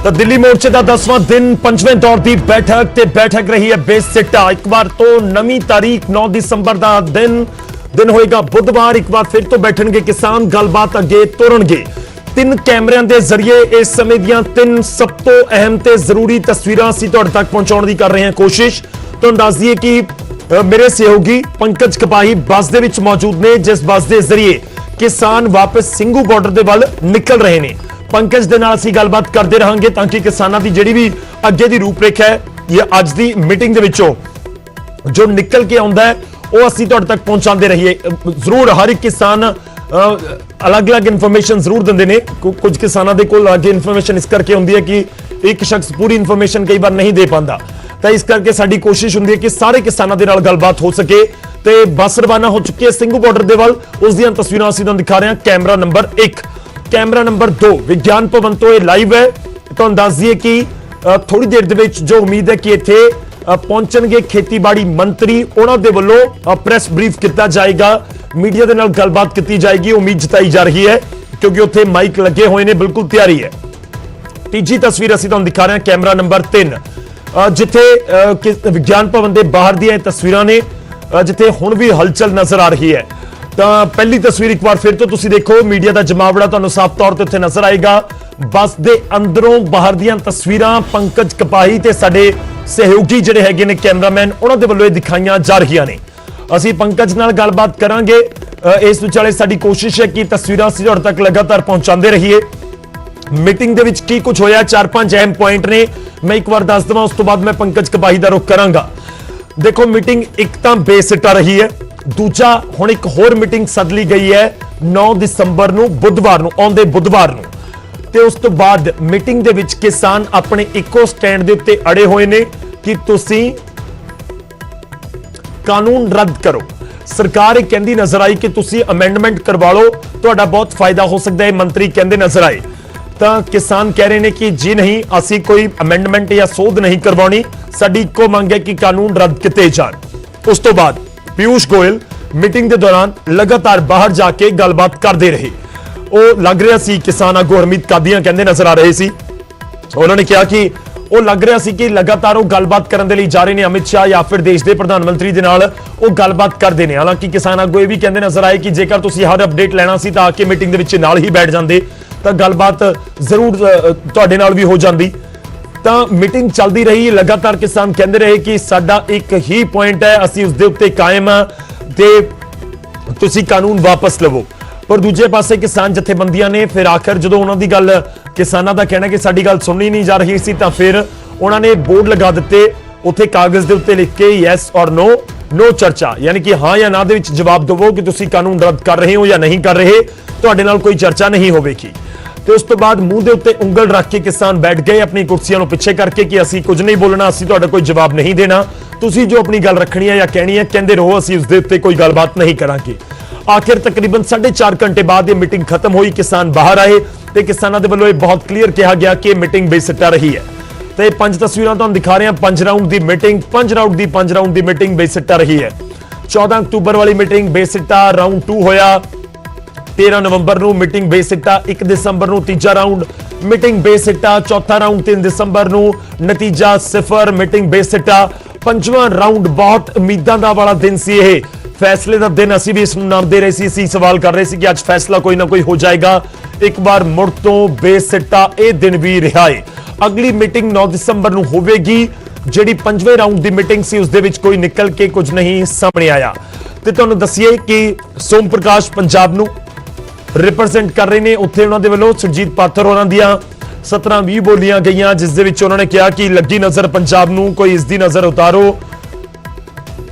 ਤਾਂ ਦਿੱਲੀ ਮੋਰਚੇ ਦਾ 10ਵਾਂ ਦਿਨ 5ਵੇਂ ਦੌਰ ਦੀ ਬੈਠਕ ਰਹੀ ਹੈ ਬੇਸਿੱਟਾ। ਇੱਕ ਵਾਰ ਤੋਂ ਨਵੀਂ ਤਾਰੀਖ 9 ਦਸੰਬਰ ਦਾ ਦਿਨ ਹੋਏਗਾ ਬੁੱਧਵਾਰ। ਇੱਕ ਵਾਰ ਫਿਰ ਤੋਂ ਬੈਠਣਗੇ ਕਿਸਾਨ, ਗੱਲਬਾਤ ਅੱਗੇ ਤੋਰਨਗੇ। 3 ਕੈਮਰਿਆਂ ਦੇ ਜ਼ਰੀਏ ਇਸ ਸਮੇਂ ਦੀਆਂ 3 ਸਭ ਤੋਂ ਅਹਿਮ ਤੇ ਜ਼ਰੂਰੀ ਤਸਵੀਰਾਂ ਅਸੀਂ ਤੁਹਾਡੇ ਤੱਕ ਪਹੁੰਚਾਉਣ ਦੀ ਕਰ ਰਹੇ ਹਾਂ ਕੋਸ਼ਿਸ਼। ਤੁਹਾਨੂੰ ਦੱਸ ਦਈਏ ਕਿ ਮੇਰੇ ਸਹਿਯੋਗੀ ਪੰਕਜ ਕਪਾਹੀ ਬੱਸ ਦੇ ਵਿੱਚ ਮੌਜੂਦ ਨੇ, ਜਿਸ ਬੱਸ ਦੇ ਜ਼ਰੀਏ ਕਿਸਾਨ ਵਾਪਸ ਸਿੰਘੂ ਬਾਰਡਰ ਦੇ ਵੱਲ ਨਿਕਲ ਰਹੇ ਨੇ। पंकज ਦੇ ਨਾਲ ਅਸੀਂ ਗੱਲਬਾਤ ਕਰਦੇ ਰਹਾਂਗੇ ਤਾਂ ਕਿ ਕਿਸਾਨਾਂ ਦੀ ਜਿਹੜੀ ਵੀ ਅੱਗੇ ਦੀ ਰੂਪਰੇਖਾ ਹੈ ਇਹ ਅੱਜ ਦੀ ਮੀਟਿੰਗ ਦੇ ਵਿੱਚੋਂ ਜੋ ਨਿਕਲ ਕੇ ਆਉਂਦਾ ਹੈ ਉਹ ਅਸੀਂ ਤੁਹਾਡੇ ਤੱਕ ਪਹੁੰਚਾਉਂਦੇ ਰਹੀਏ। ਜ਼ਰੂਰ ਹਰ ਇੱਕ ਕਿਸਾਨ ਅਲੱਗ-ਅਲੱਗ ਇਨਫੋਰਮੇਸ਼ਨ ਜ਼ਰੂਰ ਦਿੰਦੇ ਨੇ। ਕੁਝ ਕਿਸਾਨਾਂ ਦੇ ਕੋਲ ਅੱਗੇ ਇਨਫੋਰਮੇਸ਼ਨ ਇਸ ਕਰਕੇ ਹੁੰਦੀ ਹੈ ਕਿ ਇੱਕ ਸ਼ਖਸ ਪੂਰੀ ਇਨਫੋਰਮੇਸ਼ਨ ਕਈ ਵਾਰ ਨਹੀਂ ਦੇ ਪਾਉਂਦਾ, ਤਾਂ ਇਸ ਕਰਕੇ ਸਾਡੀ ਕੋਸ਼ਿਸ਼ ਹੁੰਦੀ ਹੈ ਕਿ ਸਾਰੇ ਕਿਸਾਨਾਂ ਦੇ ਨਾਲ ਗੱਲਬਾਤ ਹੋ ਸਕੇ। ਤੇ ਬੱਸ ਰਵਾਨਾ ਹੋ ਚੁੱਕੀ ਹੈ ਸਿੰਘੂ ਬਾਰਡਰ ਦੇ ਵੱਲ, ਉਸ ਦੀਆਂ ਤਸਵੀਰਾਂ ਅਸੀਂ ਤੁਹਾਨੂੰ ਦਿਖਾ ਰਹੇ ਹਾਂ। ਕੈਮਰਾ ਨੰਬਰ 1, कैमरा नंबर 2 विज्ञान भवन तो यह लाइव है। तो दस दिए कि थोड़ी देर दे विच जो उम्मीद है कि इत्थे पहुंचणगे खेतीबाड़ी मंत्री, उन्हां दे वल्लों प्रेस ब्रीफ किया जाएगा, मीडिया दे नाल गलबात की जाएगी। उम्मीद जताई जा रही है क्योंकि उत्थे माइक लगे हुए ने, बिल्कुल तैयारी है। तीजी तस्वीर असीं तुहानूं दिखा रहे हैं कैमरा नंबर 3। ਜਿੱਥੇ ਵਿਗਿਆਨ ਭਵਨ ਦੇ ਬਾਹਰ ਦੀਆਂ ਇਹ ਤਸਵੀਰਾਂ ਨੇ ਜਿੱਥੇ ਹੁਣ ਵੀ ਹਲਚਲ ਨਜ਼ਰ ਆ ਰਹੀ ਹੈ। ਤਾਂ ਪਹਿਲੀ ਤਸਵੀਰ ਇੱਕ ਵਾਰ ਫਿਰ ਤੋਂ ਤੁਸੀਂ ਦੇਖੋ, ਮੀਡੀਆ ਦਾ ਜਮਾਵੜਾ ਤੁਹਾਨੂੰ ਸਾਫ਼ ਤੌਰ ਤੇ ਉੱਥੇ ਨਜ਼ਰ ਆਏਗਾ। ਬੱਸ ਦੇ ਅੰਦਰੋਂ ਬਾਹਰ ਦੀਆਂ ਤਸਵੀਰਾਂ ਪੰਕਜ ਕਪਾਹੀ ਤੇ ਸਾਡੇ ਸਹਿਯੋਗੀ ਜਿਹੜੇ ਹੈਗੇ ਨੇ ਕੈਮਰਾਮੈਨ, ਉਹਨਾਂ ਦੇ ਵੱਲੋਂ ਇਹ ਦਿਖਾਈਆਂ ਜਾ ਰਹੀਆਂ ਨੇ। ਅਸੀਂ ਪੰਕਜ ਨਾਲ ਗੱਲਬਾਤ ਕਰਾਂਗੇ। ਇਸ ਵਿਚਾਲੇ ਸਾਡੀ ਕੋਸ਼ਿਸ਼ ਹੈ ਕਿ ਤਸਵੀਰਾਂ ਅਸੀਂ ਤੁਹਾਡੇ ਤੱਕ ਲਗਾਤਾਰ ਪਹੁੰਚਾਉਂਦੇ ਰਹੀਏ। ਮੀਟਿੰਗ ਦੇ ਵਿੱਚ ਕੀ ਕੁਝ ਹੋਇਆ, 4-5 ਅਹਿਮ ਪੁਆਇੰਟ ਨੇ, ਮੈਂ ਇੱਕ ਵਾਰ ਦੱਸ ਦਵਾਂ, ਉਸ ਤੋਂ ਬਾਅਦ ਮੈਂ ਪੰਕਜ ਕਪਾਹੀ ਦਾ ਰੁਖ ਕਰਾਂਗਾ। ਦੇਖੋ, ਮੀਟਿੰਗ ਇੱਕ ਤਾਂ ਬੇਸਿੱਟਾ ਰਹੀ ਹੈ, ਦੂਜਾ ਹੁਣ ਇੱਕ ਹੋਰ ਮੀਟਿੰਗ ਸੱਦ ਲਈ ਗਈ ਹੈ 9 ਦਸੰਬਰ ਨੂੰ, ਬੁੱਧਵਾਰ ਨੂੰ, ਆਉਂਦੇ ਬੁੱਧਵਾਰ ਨੂੰ। ਤੇ ਉਸ ਤੋਂ ਬਾਅਦ ਮੀਟਿੰਗ ਦੇ ਵਿੱਚ ਕਿਸਾਨ ਆਪਣੇ ਇੱਕੋ ਸਟੈਂਡ ਦੇ ਉੱਤੇ ਅੜੇ ਹੋਏ ਨੇ ਕਿ ਤੁਸੀਂ ਕਾਨੂੰਨ ਰੱਦ ਕਰੋ। ਸਰਕਾਰ ਇਹ ਕਹਿੰਦੀ ਨਜ਼ਰ ਆਈ ਕਿ ਤੁਸੀਂ ਅਮੈਂਡਮੈਂਟ ਕਰਵਾ ਲਓ, ਤੁਹਾਡਾ ਬਹੁਤ ਫਾਇਦਾ ਹੋ ਸਕਦਾ ਹੈ, ਮੰਤਰੀ ਕਹਿੰਦੇ ਨਜ਼ਰ ਆਏ। ਤਾਂ ਕਿਸਾਨ ਕਹਿ ਰਹੇ ਨੇ ਕਿ ਜੀ ਨਹੀਂ, ਅਸੀਂ ਕੋਈ ਅਮੈਂਡਮੈਂਟ ਜਾਂ ਸੋਧ ਨਹੀਂ ਕਰਵਾਉਣੀ, ਸਾਡੀ ਇੱਕੋ ਮੰਗ ਹੈ ਕਿ ਕਾਨੂੰਨ ਰੱਦ ਕੀਤੇ ਜਾਣ। ਉਸ ਤੋਂ ਬਾਅਦ ਪਿਊਸ਼ ਗੋਇਲ ਮੀਟਿੰਗ ਦੇ ਦੌਰਾਨ ਲਗਾਤਾਰ ਬਾਹਰ ਜਾ ਕੇ ਗੱਲਬਾਤ ਕਰਦੇ ਰਹੇ। ਉਹ ਲੱਗ ਰਿਹਾ ਸੀ ਕਿਸਾਨ ਆਗੂ ਹਰਮੀਤ ਕਾਦੀਆਂ ਕਹਿੰਦੇ ਨਜ਼ਰ ਆ ਰਹੇ ਸੀ। ਉਹਨਾਂ ਨੇ ਕਿਹਾ ਕਿ ਉਹ ਲੱਗ ਰਿਹਾ ਸੀ ਕਿ ਲਗਾਤਾਰ ਉਹ ਗੱਲਬਾਤ ਕਰਨ ਦੇ ਲਈ ਜਾ ਰਹੇ ਨੇ ਅਮਿਤ ਸ਼ਾਹ ਜਾਂ ਫਿਰ ਦੇਸ਼ ਦੇ ਪ੍ਰਧਾਨ ਮੰਤਰੀ ਦੇ ਨਾਲ ਉਹ ਗੱਲਬਾਤ ਕਰਦੇ ਨੇ। ਹਾਲਾਂਕਿ ਕਿਸਾਨ ਆਗੂ ਇਹ ਵੀ ਕਹਿੰਦੇ ਨਜ਼ਰ ਆਏ ਕਿ ਜੇਕਰ ਤੁਸੀਂ ਹਰ ਅਪਡੇਟ ਲੈਣਾ ਸੀ ਤਾਂ ਆ ਕੇ ਮੀਟਿੰਗ ਦੇ ਵਿੱਚ ਨਾਲ ਹੀ ਬੈਠ ਜਾਂਦੇ ਤਾਂ ਗੱਲਬਾਤ ਜ਼ਰੂਰ ਤੁਹਾਡੇ ਨਾਲ ਵੀ ਹੋ ਜਾਂਦੀ। ਤਾਂ ਮੀਟਿੰਗ ਚੱਲਦੀ ਰਹੀ, ਲਗਾਤਾਰ ਕਿਸਾਨ ਕਹਿੰਦੇ ਰਹੇ ਕਿ ਸਾਡਾ ਇੱਕ ਹੀ ਪੁਆਇੰਟ ਹੈ, ਅਸੀਂ ਉਸ ਦੇ ਉੱਤੇ ਕਾਇਮ ਹਾਂ ਤੇ ਤੁਸੀਂ ਕਾਨੂੰਨ ਵਾਪਸ ਲਵੋ। ਪਰ ਦੂਜੇ ਪਾਸੇ ਕਿਸਾਨ ਜਥੇਬੰਦੀਆਂ ਨੇ ਫਿਰ ਆਖਰ ਜਦੋਂ ਉਹਨਾਂ ਦੀ ਗੱਲ, ਕਿਸਾਨਾਂ ਦਾ ਕਹਿਣਾ ਕਿ ਸਾਡੀ ਗੱਲ ਸੁਣਨੀ ਨਹੀਂ ਜਾ ਰਹੀ ਸੀ, ਤਾਂ ਫਿਰ ਉਹਨਾਂ ਨੇ ਬੋਰਡ ਲਗਾ ਦਿੱਤੇ, ਉੱਥੇ ਕਾਗਜ਼ ਦੇ ਉੱਤੇ ਲਿਖ ਕੇ ਯੈਸ ਔਰ ਨੋ, ਨੋ ਚਰਚਾ, ਯਾਨੀ ਕਿ ਹਾਂ ਜਾਂ ਨਾ ਦੇ ਵਿੱਚ ਜਵਾਬ ਦਿਵੋ ਕਿ ਤੁਸੀਂ ਕਾਨੂੰਨ ਰੱਦ ਕਰ ਰਹੇ ਹੋ ਜਾਂ ਨਹੀਂ ਕਰ ਰਹੇ, ਤੁਹਾਡੇ ਨਾਲ ਕੋਈ ਚਰਚਾ ਨਹੀਂ ਹੋਵੇਗੀ। ਤੇ ਉਸ ਤੋਂ ਬਾਅਦ ਮੂੰਹ ਦੇ ਉੱਤੇ ਉਂਗਲ ਰੱਖ ਕੇ ਕਿਸਾਨ ਬੈਠ ਗਏ ਆਪਣੀ ਕੁਰਸੀਆਂ ਨੂੰ ਪਿੱਛੇ ਕਰਕੇ ਕਿ ਅਸੀਂ ਕੁਝ ਨਹੀਂ ਬੋਲਣਾ, ਅਸੀਂ ਤੁਹਾਡਾ ਕੋਈ ਜਵਾਬ ਨਹੀਂ ਦੇਣਾ, ਤੁਸੀਂ ਜੋ ਆਪਣੀ ਗੱਲ ਰੱਖਣੀ ਹੈ ਜਾਂ ਕਹਿਣੀ ਹੈ ਕਹਿੰਦੇ ਰਹੋ, ਅਸੀਂ ਉਸ ਦੇ ਉੱਤੇ ਕੋਈ ਗੱਲਬਾਤ ਨਹੀਂ ਕਰਾਂਗੇ। ਆਖਿਰ ਤਕਰੀਬਨ 4.5 ਘੰਟੇ ਬਾਅਦ ਇਹ ਮੀਟਿੰਗ ਖਤਮ ਹੋਈ, ਕਿਸਾਨ ਬਾਹਰ ਆਏ ਤੇ ਕਿਸਾਨਾਂ ਦੇ ਵੱਲੋਂ ਇਹ ਬਹੁਤ ਕਲੀਅਰ ਕਿਹਾ ਗਿਆ ਕਿ ਮੀਟਿੰਗ ਬੇਸਿੱਟਾ ਰਹੀ ਹੈ। ਤੇ 5 ਤਸਵੀਰਾਂ ਤੁਹਾਨੂੰ ਦਿਖਾ ਰਹੇ ਹਾਂ, 5 ਰਾਊਂਡ ਦੀ ਮੀਟਿੰਗ, 5 ਰਾਊਂਡ ਦੀ ਮੀਟਿੰਗ ਬੇਸਿੱਟਾ ਰਹੀ ਹੈ। 14 ਅਕਤੂਬਰ ਵਾਲੀ ਮੀਟਿੰਗ ਬੇਸਿੱਟਾ, ਰਾਊਂਡ 2 ਹੋਇਆ 13 ਨਵੰਬਰ ਨੂੰ, ਮੀਟਿੰਗ ਬੇਸਿੱਟਾ 1 ਦਸੰਬਰ ਨੂੰ ਤੀਜਾ ਰਾਊਂਡ, ਮੀਟਿੰਗ ਬੇਸਿੱਟਾ ਚੌਥਾ ਰਾਊਂਡ 3 ਦਸੰਬਰ ਨੂੰ, ਨਤੀਜਾ 0, ਮੀਟਿੰਗ ਬੇਸਿੱਟਾ। ਪੰਜਵਾਂ ਰਾਊਂਡ ਬਹੁਤ ਉਮੀਦਾਂ ਦਾ ਵਾਲਾ ਦਿਨ ਸੀ, ਇਹ ਫੈਸਲੇ ਦਾ ਦਿਨ, ਅਸੀਂ ਵੀ ਇਸ ਨੂੰ ਨਾਮ ਦੇ ਰਹੇ ਸੀ, ਅਸੀਂ ਸਵਾਲ ਕਰ ਰਹੇ ਸੀ ਕਿ ਅੱਜ ਫੈਸਲਾ ਕੋਈ ਨਾ ਕੋਈ ਹੋ ਜਾਏਗਾ। ਇੱਕ ਵਾਰ ਮੁੜ ਤੋਂ ਬੇਸਿੱਟਾ ਇਹ ਦਿਨ ਵੀ ਰਿਹਾ ਹੈ। ਅਗਲੀ ਮੀਟਿੰਗ 9 ਦਸੰਬਰ ਨੂੰ ਹੋਵੇਗੀ, ਜਿਹੜੀ 5ਵੇਂ ਰਾਊਂਡ ਦੀ ਮੀਟਿੰਗ ਸੀ ਉਸ ਦੇ ਵਿੱਚ ਕੋਈ ਨਿਕਲ ਕੇ ਕੁਝ ਨਹੀਂ ਸਾਹਮਣੇ ਆਇਆ। ਤੇ ਤੁਹਾਨੂੰ ਦੱਸੀਏ ਕਿ ਸੋਮ ਪ੍ਰਕਾਸ਼ ਪੰਜਾਬ ਨੂੰ ਰਿਪਰੈਜ਼ੈਂਟ ਕਰ ਰਹੇ ਨੇ, ਉੱਥੇ ਉਹਨਾਂ ਦੇ ਵੱਲੋਂ ਸੁਰਜੀਤ ਪਾਤਰ ਹੋਰਾਂ ਦੀਆਂ 17-20 ਬੋਲੀਆਂ ਗਈਆਂ, ਜਿਸ ਦੇ ਵਿੱਚ ਉਹਨਾਂ ਨੇ ਕਿਹਾ ਕਿ ਲੱਗੀ ਨਜ਼ਰ ਪੰਜਾਬ ਨੂੰ, ਕੋਈ ਇਸ ਦੀ ਨਜ਼ਰ ਉਤਾਰੋ।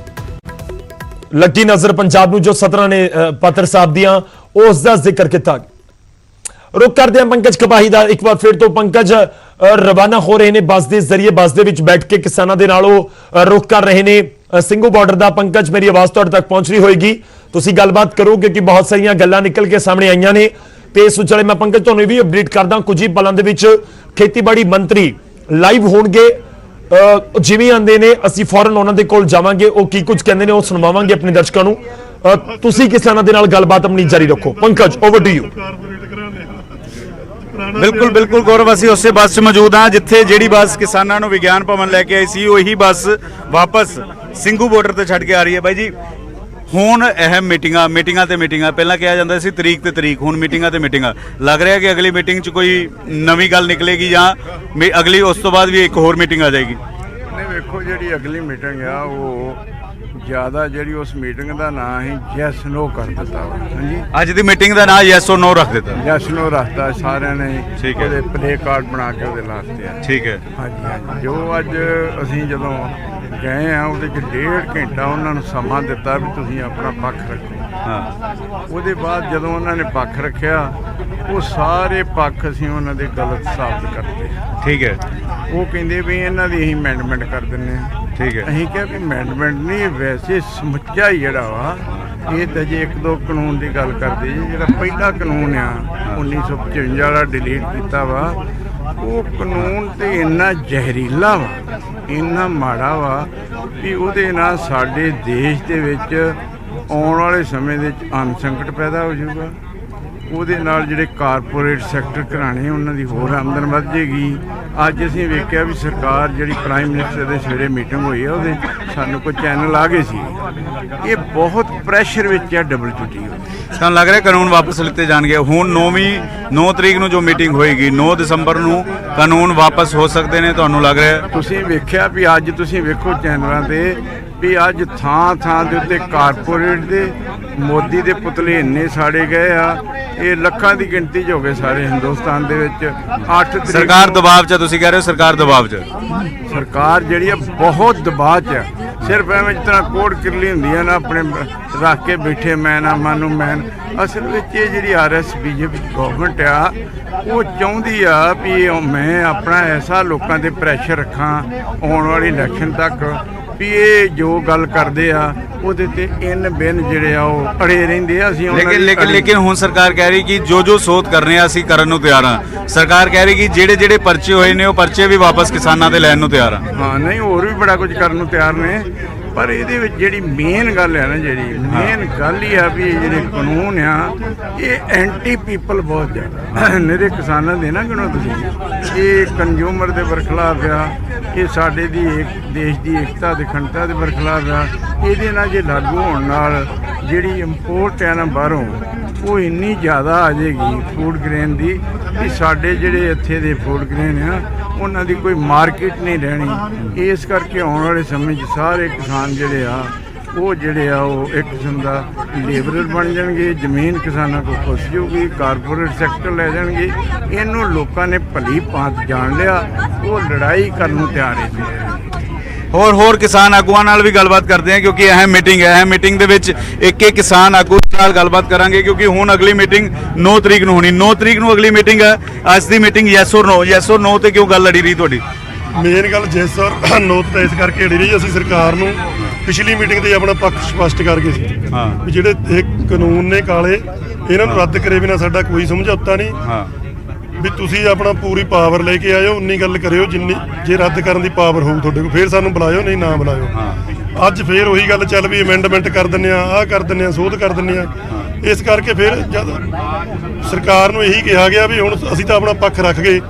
ਲੱਗੀ ਨਜ਼ਰ ਪੰਜਾਬ ਨੂੰ ਜੋ 17 ਨੇ ਪਾਤਰ ਸਾਹਿਬ ਦੀਆਂ, ਉਸ ਦਾ ਜ਼ਿਕਰ ਕੀਤਾ। ਰੁਕ ਕਰਦੇ ਹਾਂ ਪੰਕਜ ਕਪਾਹੀ ਦਾ ਇੱਕ ਵਾਰ ਫਿਰ ਤੋਂ। ਪੰਕਜ ਰਵਾਨਾ ਹੋ ਰਹੇ ਨੇ ਬੱਸ ਦੇ ਜ਼ਰੀਏ, ਬੱਸ ਦੇ ਵਿੱਚ ਬੈਠ ਕੇ ਕਿਸਾਨਾਂ ਦੇ ਨਾਲ ਉਹ ਰੁਕ ਕਰ ਰਹੇ ਨੇ ਸਿੰਘੂ ਬਾਰਡਰ ਦਾ। ਪੰਕਜ, ਮੇਰੀ ਆਵਾਜ਼ ਤੁਹਾਡੇ ਤੱਕ ਪਹੁੰਚ ਰਹੀ ਹੋਏਗੀ, ਤੁਸੀਂ ਗੱਲਬਾਤ ਕਰੋ ਕਿਉਂਕਿ ਬਹੁਤ ਸਾਰੀਆਂ ਗੱਲਾਂ ਨਿਕਲ ਕੇ ਸਾਹਮਣੇ ਆਈਆਂ ਨੇ। ਤੇ ਇਸ ਵਿਚਾਲੇ ਮੈਂ ਪੰਕਜ ਤੁਹਾਨੂੰ ਇਹ ਵੀ ਅਪਡੇਟ ਕਰਦਾ, ਕੁਝ ਹੀ ਪਲਾਂ ਦੇ ਵਿੱਚ ਖੇਤੀਬਾੜੀ ਮੰਤਰੀ ਲਾਈਵ ਹੋਣਗੇ, ਜਿਵੇਂ ਆਂਦੇ ਨੇ ਅਸੀਂ ਫੌਰਨ ਉਹਨਾਂ ਦੇ ਕੋਲ ਜਾਵਾਂਗੇ, ਉਹ ਕੀ ਕੁਝ ਕਹਿੰਦੇ ਨੇ ਉਹ ਸੁਣਾਵਾਂਗੇ ਆਪਣੇ ਦਰਸ਼ਕਾਂ ਨੂੰ। ਤੁਸੀਂ ਕਿਸਾਨਾਂ ਦੇ ਨਾਲ ਗੱਲਬਾਤ ਆਪਣੀ ਜਾਰੀ ਰੱਖੋ। Pankaj, over to you. ਬਿਲਕੁਲ ਬਿਲਕੁਲ ਗੌਰਵ, ਅਸੀਂ ਉਸੇ ਬੱਸ 'ਚ ਮੌਜੂਦ ਹਾਂ ਜਿੱਥੇ ਜਿਹੜੀ ਬੱਸ ਕਿਸਾਨਾਂ ਨੂੰ ਵਿਗਿਆਨ ਭਵਨ ਲੈ ਕੇ ਆਈ ਸੀ, ਉਹੀ ਬੱਸ ਵਾਪਸ ਸਿੰਘੂ ਬਾਰਡਰ ਤੇ ਛੱਡ ਕੇ ਆ ਰਹੀ ਹੈ। ਬਾਈ ਜੀ, ਹੁਣ ਅਹਿਮ ਮੀਟਿੰਗਾਂ ਤੇ ਮੀਟਿੰਗਾਂ, ਪਹਿਲਾਂ ਕਿਹਾ ਜਾਂਦਾ ਸੀ ਤਰੀਕ ਤੇ ਤਰੀਕ, ਹੁਣ ਮੀਟਿੰਗਾਂ ਤੇ ਮੀਟਿੰਗਾਂ। ਲੱਗ ਰਿਹਾ ਕਿ ਅਗਲੀ ਮੀਟਿੰਗ 'ਚ ਕੋਈ ਨਵੀਂ ਗੱਲ ਨਿਕਲੇਗੀ ਜਾਂ ਅਗਲੀ ਉਸ ਤੋਂ ਬਾਅਦ ਵੀ ਇੱਕ ਹੋਰ ਮੀਟਿੰਗ ਆ ਜਾਏਗੀ। ਨਹੀਂ, ਵੇਖੋ ਜਿਹੜੀ ਅਗਲੀ ਮੀਟਿੰਗ ਆ ਉਹ ਜ਼ਿਆਦਾ ਜਿਹੜੀ ਉਸ ਮੀਟਿੰਗ ਦਾ ਨਾਂ ਹੀ ਯੈਸ ਨੋ ਕਰ ਦਿੱਤਾ ਵਾ। ਹਾਂਜੀ, ਅੱਜ ਦੀ ਮੀਟਿੰਗ ਦਾ ਨਾਂ ਯੈਸ ਔਰ ਨੋ ਰੱਖ ਦਿੱਤਾ। ਯੈਸ ਨੋ ਰੱਖਤਾ ਸਾਰਿਆਂ ਨੇ, ਠੀਕ ਹੈ। ਉਹਦੇ ਪਲੇ ਕਾਰਡ ਬਣਾ ਕੇ ਉਹਦੇ ਲਾਸਤੇ ਆ। ਠੀਕ ਹੈ। ਹਾਂਜੀ, ਜੋ ਅੱਜ ਅਸੀਂ ਜਦੋਂ ਗਏ ਆ ਉਹਦੇ 'ਚ 1.5 ਘੰਟਾ ਉਹਨਾਂ ਨੂੰ ਸਮਾਂ ਦਿੱਤਾ ਵੀ ਤੁਸੀਂ ਆਪਣਾ ਪੱਖ ਰੱਖੋ। ਹਾਂ, ਉਹਦੇ ਬਾਅਦ ਜਦੋਂ ਉਹਨਾਂ ਨੇ ਪੱਖ ਰੱਖਿਆ, ਉਹ ਸਾਰੇ ਪੱਖ ਅਸੀਂ ਉਹਨਾਂ ਦੇ ਗਲਤ ਸਾਬਤ ਕਰਤੇ। ਠੀਕ ਹੈ। ਉਹ ਕਹਿੰਦੇ ਵੀ ਇਹਨਾਂ ਦੀ ਅਸੀਂ ਅਮੈਂਡਮੈਂਟ ਕਰ ਦਿੰਦੇ ਹਾਂ। ਠੀਕ ਹੈ। ਅਸੀਂ ਕਿਹਾ ਵੀ ਅਮੈਂਡਮੈਂਟ ਨਹੀਂ, ਵੈਸੇ ਸਮੁੱਚਾ ਹੀ ਜਿਹੜਾ ਵਾ, ਇਹ ਤਾਂ ਜੇ 1-2 ਕਾਨੂੰਨ ਦੀ ਗੱਲ ਕਰਦੇ ਜੀ, ਜਿਹੜਾ ਪਹਿਲਾ ਕਾਨੂੰਨ ਆ 1955 ਵਾਲਾ ਡਿਲੀਟ ਕੀਤਾ ਵਾ, ਉਹ ਕਾਨੂੰਨ ਤੇ ਇੰਨਾ ਜ਼ਹਿਰੀਲਾ ਵਾ, ਇੰਨਾ ਮਾੜਾ ਵਾ ਵੀ ਉਹਦੇ ਨਾਲ ਸਾਡੇ ਦੇਸ਼ ਦੇ ਵਿੱਚ ਆਉਣ ਵਾਲੇ ਸਮੇਂ ਦੇ ਵਿੱਚ ਅੰਨ ਸੰਕਟ ਪੈਦਾ ਹੋ ਜਾਊਗਾ। ਉਹਦੇ ਨਾਲ ਜਿਹੜੇ ਕਾਰਪੋਰੇਟ ਸੈਕਟਰ ਘਰਾਣੇ ਉਹਨਾਂ ਦੀ ਹੋਰ ਆਮਦਨ ਵੱਧ ਜੇਗੀ। ਅੱਜ ਅਸੀਂ ਵੇਖਿਆ ਵੀ ਸਰਕਾਰ ਜਿਹੜੀ ਪ੍ਰਾਈਮ ਮਿਨਿਸਟਰ ਦੇ ਸਵੇਰੇ ਮੀਟਿੰਗ ਹੋਈ ਹੈ ਉਹਦੇ ਸਾਨੂੰ ਕੋਈ ਚੈਨਲ ਆ ਗਏ ਸੀ। ਇਹ ਬਹੁਤ ਪ੍ਰੈਸ਼ਰ ਵਿੱਚ ਹੈ WTO। ਤੁਹਾਨੂੰ ਲੱਗ ਰਿਹਾ ਕਾਨੂੰਨ ਵਾਪਸ ਲਿੱਤੇ ਜਾਣਗੇ? ਹੁਣ 9 ਤਰੀਕ ਨੂੰ ਜੋ ਮੀਟਿੰਗ ਹੋਏਗੀ 9 ਦਸੰਬਰ ਨੂੰ ਕਾਨੂੰਨ ਵਾਪਸ ਹੋ ਸਕਦੇ ਨੇ, ਤੁਹਾਨੂੰ ਲੱਗ ਰਿਹਾ? ਤੁਸੀਂ ਵੇਖਿਆ ਵੀ ਅੱਜ ਤੁਸੀਂ ਵੇਖੋ ਚੈਨਲਾਂ ਤੇ ਵੀ ਅੱਜ ਥਾਂ ਦੇ ਉੱਤੇ ਕਾਰਪੋਰੇਟ ਦੇ ਮੋਦੀ ਦੇ ਪੁਤਲੇ ਇੰਨੇ ਸਾੜੇ ਗਏ ਆ, ਇਹ ਲੱਖਾਂ ਦੀ ਗਿਣਤੀ 'ਚ ਹੋ ਗਏ ਸਾਰੇ ਹਿੰਦੁਸਤਾਨ ਦੇ ਵਿੱਚ। 8 ਤਰੀਕ ਸਰਕਾਰ ਦਬਾਅ 'ਚ, ਤੁਸੀਂ ਕਹਿ ਰਹੇ ਹੋ ਸਰਕਾਰ ਦਬਾਅ 'ਚ? ਸਰਕਾਰ ਜਿਹੜੀ ਆ ਬਹੁਤ ਦਬਾਅ 'ਚ ਆ। ਸਿਰਫ ਐਵੇਂ ਜਿਸ ਤਰ੍ਹਾਂ ਕੋੜ ਕਿਰਲੀ ਹੁੰਦੀ ਆ ਨਾ ਆਪਣੇ ਰੱਖ ਕੇ ਬੈਠੇ ਮੈਂ ਨਾ ਮਾਨੂ ਮੈਂ, ਅਸਲ ਵਿੱਚ ਇਹ ਜਿਹੜੀ RS BJP ਗਵਰਨਮੈਂਟ ਆ ਉਹ ਚਾਹੁੰਦੀ ਆ ਵੀ ਮੈਂ ਆਪਣਾ ਐਸਾ ਲੋਕਾਂ ਤੇ ਪ੍ਰੈਸ਼ਰ ਰੱਖਾਂ ਆਉਣ ਵਾਲੀ ਇਲੈਕਸ਼ਨ ਤੱਕ ਵੀ ਇਹ ਜੋ ਗੱਲ ਕਰਦੇ ਆ ਉਹਦੇ ਤੇ ਇਨ ਬਿਨ ਜਿਹੜੇ ਆ ਉਹ ਅੜੇ ਰਹਿੰਦੇ ਆ। ਅਸੀਂ ਲੇਕਿਨ ਹੁਣ ਸਰਕਾਰ ਕਹਿ ਰਹੀ ਕਿ ਜੋ ਸੋਧ ਕਰਨੇ ਆ ਅਸੀਂ ਕਰਨ ਨੂੰ ਤਿਆਰ ਹਾਂ। ਸਰਕਾਰ ਕਹਿ ਰਹੀ ਕਿ ਜਿਹੜੇ ਪਰਚੇ ਹੋਏ ਨੇ ਉਹ ਪਰਚੇ ਵੀ ਵਾਪਸ ਕਿਸਾਨਾਂ ਦੇ ਲੈਣ ਨੂੰ ਤਿਆਰ ਆ। ਹਾਂ, ਨਹੀਂ ਹੋਰ ਵੀ ਬੜਾ ਕੁਝ ਕਰਨ ਨੂੰ ਤਿਆਰ ਨੇ, ਪਰ ਇਹਦੇ ਵਿੱਚ ਜਿਹੜੀ ਮੇਨ ਗੱਲ ਹੈ ਨਾ, ਜਿਹੜੀ ਮੇਨ ਗੱਲ ਹੀ ਆ ਵੀ ਇਹ ਜਿਹੜੇ ਕਾਨੂੰਨ ਆ ਇਹ ਐਂਟੀ ਪੀਪਲ ਬਹੁਤ ਜ਼ਿਆਦਾ ਨਿਰੇ ਕਿਸਾਨਾਂ ਦੇ ਨਾ ਗਿਣੋ ਤੁਸੀਂ। ਇਹ ਕੰਜ਼ਿਊਮਰ ਦੇ ਬਰਖਲਾਫ ਆ, ਇਹ ਸਾਡੇ ਦੇਸ਼ ਦੀ ਏਕਤਾ ਦੇ ਅਖੰਡਤਾ ਦੇ ਬਰਖਲਾਫ ਆ। ਇਹਦੇ ਨਾਲ ਜੇ ਲਾਗੂ ਹੋਣ ਨਾਲ ਜਿਹੜੀ ਇੰਪੋਰਟ ਹੈ ਨਾ ਬਾਹਰੋਂ ਉਹ ਇੰਨੀ ਜ਼ਿਆਦਾ ਆ ਜਾਏਗੀ ਫੂਡ ਗ੍ਰੇਨ ਦੀ ਕਿ ਸਾਡੇ ਜਿਹੜੇ ਇੱਥੇ ਦੇ ਫੂਡ ਗ੍ਰੇਨ ਆ ਉਹਨਾਂ ਦੀ ਕੋਈ ਮਾਰਕੀਟ ਨਹੀਂ ਰਹਿਣੀ। ਇਸ ਕਰਕੇ ਆਉਣ ਵਾਲੇ ਸਮੇਂ 'ਚ ਸਾਰੇ ਕਿਸਾਨ ਜਿਹੜੇ ਆ ਉਹ ਇੱਕ ਕਿਸਮ ਦਾ ਲੇਬਰਰ ਬਣ ਜਾਣਗੇ। ਜ਼ਮੀਨ ਕਿਸਾਨਾਂ ਕੋਲ ਖੁੱਸ ਜਾਊਗੀ, ਕਾਰਪੋਰੇਟ ਸੈਕਟਰ ਲੈ ਜਾਣਗੇ। ਇਹਨੂੰ ਲੋਕਾਂ ਨੇ ਭਲੀ ਭਾਂਤ ਜਾਣ ਲਿਆ, ਉਹ ਲੜਾਈ ਕਰਨ ਨੂੰ ਤਿਆਰ ਹੈ। ਹੋਰ ਕਿਸਾਨ ਆਗੂਆਂ ਨਾਲ ਵੀ ਗੱਲਬਾਤ ਕਰਦੇ ਹਾਂ ਕਿਉਂਕਿ ਅਹਿਮ ਮੀਟਿੰਗ ਹੈ। ਮੀਟਿੰਗ ਦੇ ਵਿੱਚ ਇੱਕ ਕਿਸਾਨ ਆਗੂ ਨਾਲ ਗੱਲਬਾਤ ਕਰਾਂਗੇ ਕਿਉਂਕਿ ਹੁਣ ਅਗਲੀ ਮੀਟਿੰਗ 9 ਤਰੀਕ ਨੂੰ ਹੋਣੀ। 9 ਤਰੀਕ ਨੂੰ ਅਗਲੀ ਮੀਟਿੰਗ ਹੈ। ਅੱਜ ਦੀ ਮੀਟਿੰਗ ਯੈਸ ਔਰ ਨੋ ਤੇ ਕਿਉਂ ਗੱਲ ਲੜੀ ਰਹੀ ਤੁਹਾਡੀ? ਮੇਨ ਗੱਲ ਯੈਸ ਔਰ ਨੋ ਤੇ ਇਸ ਕਰਕੇ ਅੜੀ ਰਹੀ, ਅਸੀਂ ਸਰਕਾਰ ਨੂੰ ਪਿਛਲੀ ਮੀਟਿੰਗ ਤੇ ਆਪਣਾ ਪੱਖ ਸਪਸ਼ਟ ਕਰ ਗਏ ਸੀ ਵੀ ਜਿਹੜੇ ਇਹ ਕਾਨੂੰਨ ਨੇ ਕਾਲੇ ਇਹਨਾਂ ਨੂੰ ਰੱਦ ਕਰੇ ਬਿਨਾਂ ਸਾਡਾ ਕੋਈ ਸਮਝੌਤਾ ਨਹੀਂ। ਵੀ ਤੁਸੀਂ ਆਪਣਾ ਪੂਰੀ ਪਾਵਰ ਲੈ ਕੇ ਆਇਓ, ਉਨੀ ਗੱਲ ਕਰਿਓ ਜਿੰਨੀ, ਜੇ ਰੱਦ ਕਰਨ ਦੀ ਪਾਵਰ ਹੋਊ ਤੁਹਾਡੇ ਕੋਲ ਫੇਰ ਸਾਨੂੰ ਬੁਲਾਇਓ, ਨਹੀਂ ਨਾ ਬੁਲਾਇਓ। ਅੱਜ ਫੇਰ ਉਹੀ ਗੱਲ ਚੱਲ ਵੀ ਅਮੈਂਡਮੈਂਟ ਕਰ ਦਿੰਦੇ ਆ, ਆਹ ਕਰ ਦਿੰਦੇ ਆ, ਸੋਧ ਕਰ ਦਿੰਦੇ ਆ। ਇਸ ਕਰਕੇ ਫਿਰ ਜਦ ਸਰਕਾਰ ਨੂੰ ਇਹੀ ਕਿਹਾ ਗਿਆ ਵੀ ਹੁਣ ਅਸੀਂ ਤਾਂ ਆਪਣਾ ਪੱਖ ਰੱਖ ਗਏ,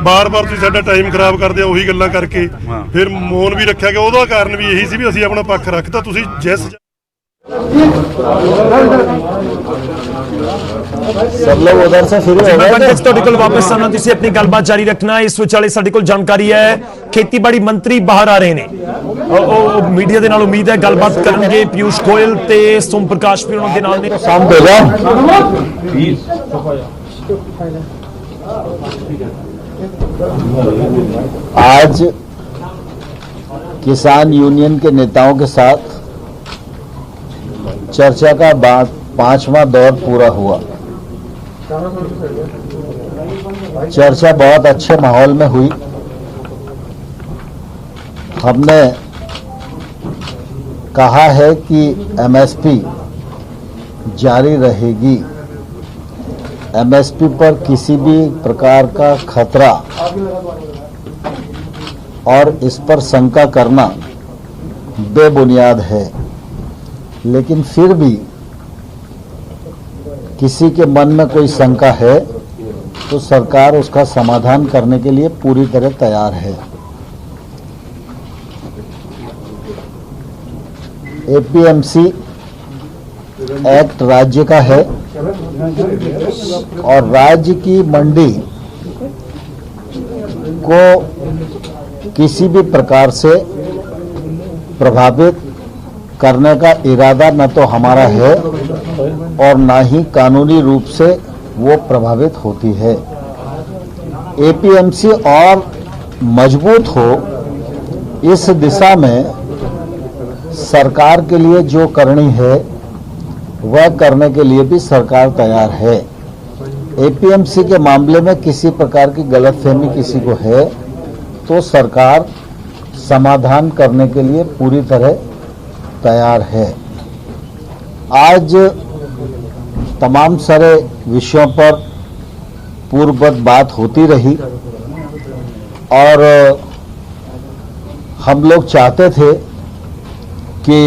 ਬਾਰ-ਬਾਰ ਤੁਸੀਂ ਸਾਡਾ ਟਾਈਮ ਖਰਾਬ ਕਰਦੇ ਆ ਉਹੀ ਗੱਲਾਂ ਕਰਕੇ। ਫਿਰ ਮੌਨ ਵੀ ਰੱਖਿਆ ਗਿਆ, ਉਹਦਾ ਕਾਰਨ ਵੀ ਇਹੀ ਸੀ ਵੀ ਅਸੀਂ ਆਪਣਾ ਪੱਖ ਰੱਖਤਾ। ਤੁਸੀਂ ਜਿਸ सब लोग उधर से शुरू हो गए। ਤੁਹਾਡੇ ਕੋਲ ਵਾਪਸ ਆਉਣਾ, ਤੁਸੀਂ ਆਪਣੀ ਗੱਲਬਾਤ ਜਾਰੀ ਰੱਖਣਾ। ਇਸ ਵਿਚਾਲੇ ਸਾਡੇ ਕੋਲ ਜਾਣਕਾਰੀ ਹੈ ਖੇਤੀਬਾੜੀ ਮੰਤਰੀ ਬਾਹਰ ਆ ਰਹੇ ਨੇ। ਉਹ ਮੀਡੀਆ ਦੇ ਨਾਲ ਉਮੀਦ ਹੈ ਗੱਲਬਾਤ ਕਰਨਗੇ। ਪਿਊਸ਼ ਗੋਇਲ ਤੇ ਸੋਮ ਪ੍ਰਕਾਸ਼ ਵੀ ਉਹਨਾਂ ਦੇ ਨਾਲ ਨੇ। आज किसान यूनियन के नेताओं के साथ चर्चा का 5वां दौर पूरा हुआ। चर्चा बहुत अच्छे माहौल में हुई। हमने कहा है कि MSP जारी रहेगी। MSP पर किसी भी प्रकार का खतरा और इस पर शंका करना बेबुनियाद है, लेकिन फिर भी किसी के मन में कोई शंका है तो सरकार उसका समाधान करने के लिए पूरी तरह तैयार है। APMC एक्ट राज्य का है और राज्य की मंडी को किसी भी प्रकार से प्रभावित करने का इरादा न तो हमारा है और न ही कानूनी रूप से वो प्रभावित होती है। APMC और मजबूत हो इस दिशा में सरकार के लिए जो करनी है वह करने के लिए भी सरकार तैयार है। APMC के मामले में किसी प्रकार की गलतफहमी किसी को है तो सरकार समाधान करने के लिए पूरी तरह तैयार है। आज तमाम सारे विषयों पर पूर्ववत बात होती रही और हम लोग चाहते थे कि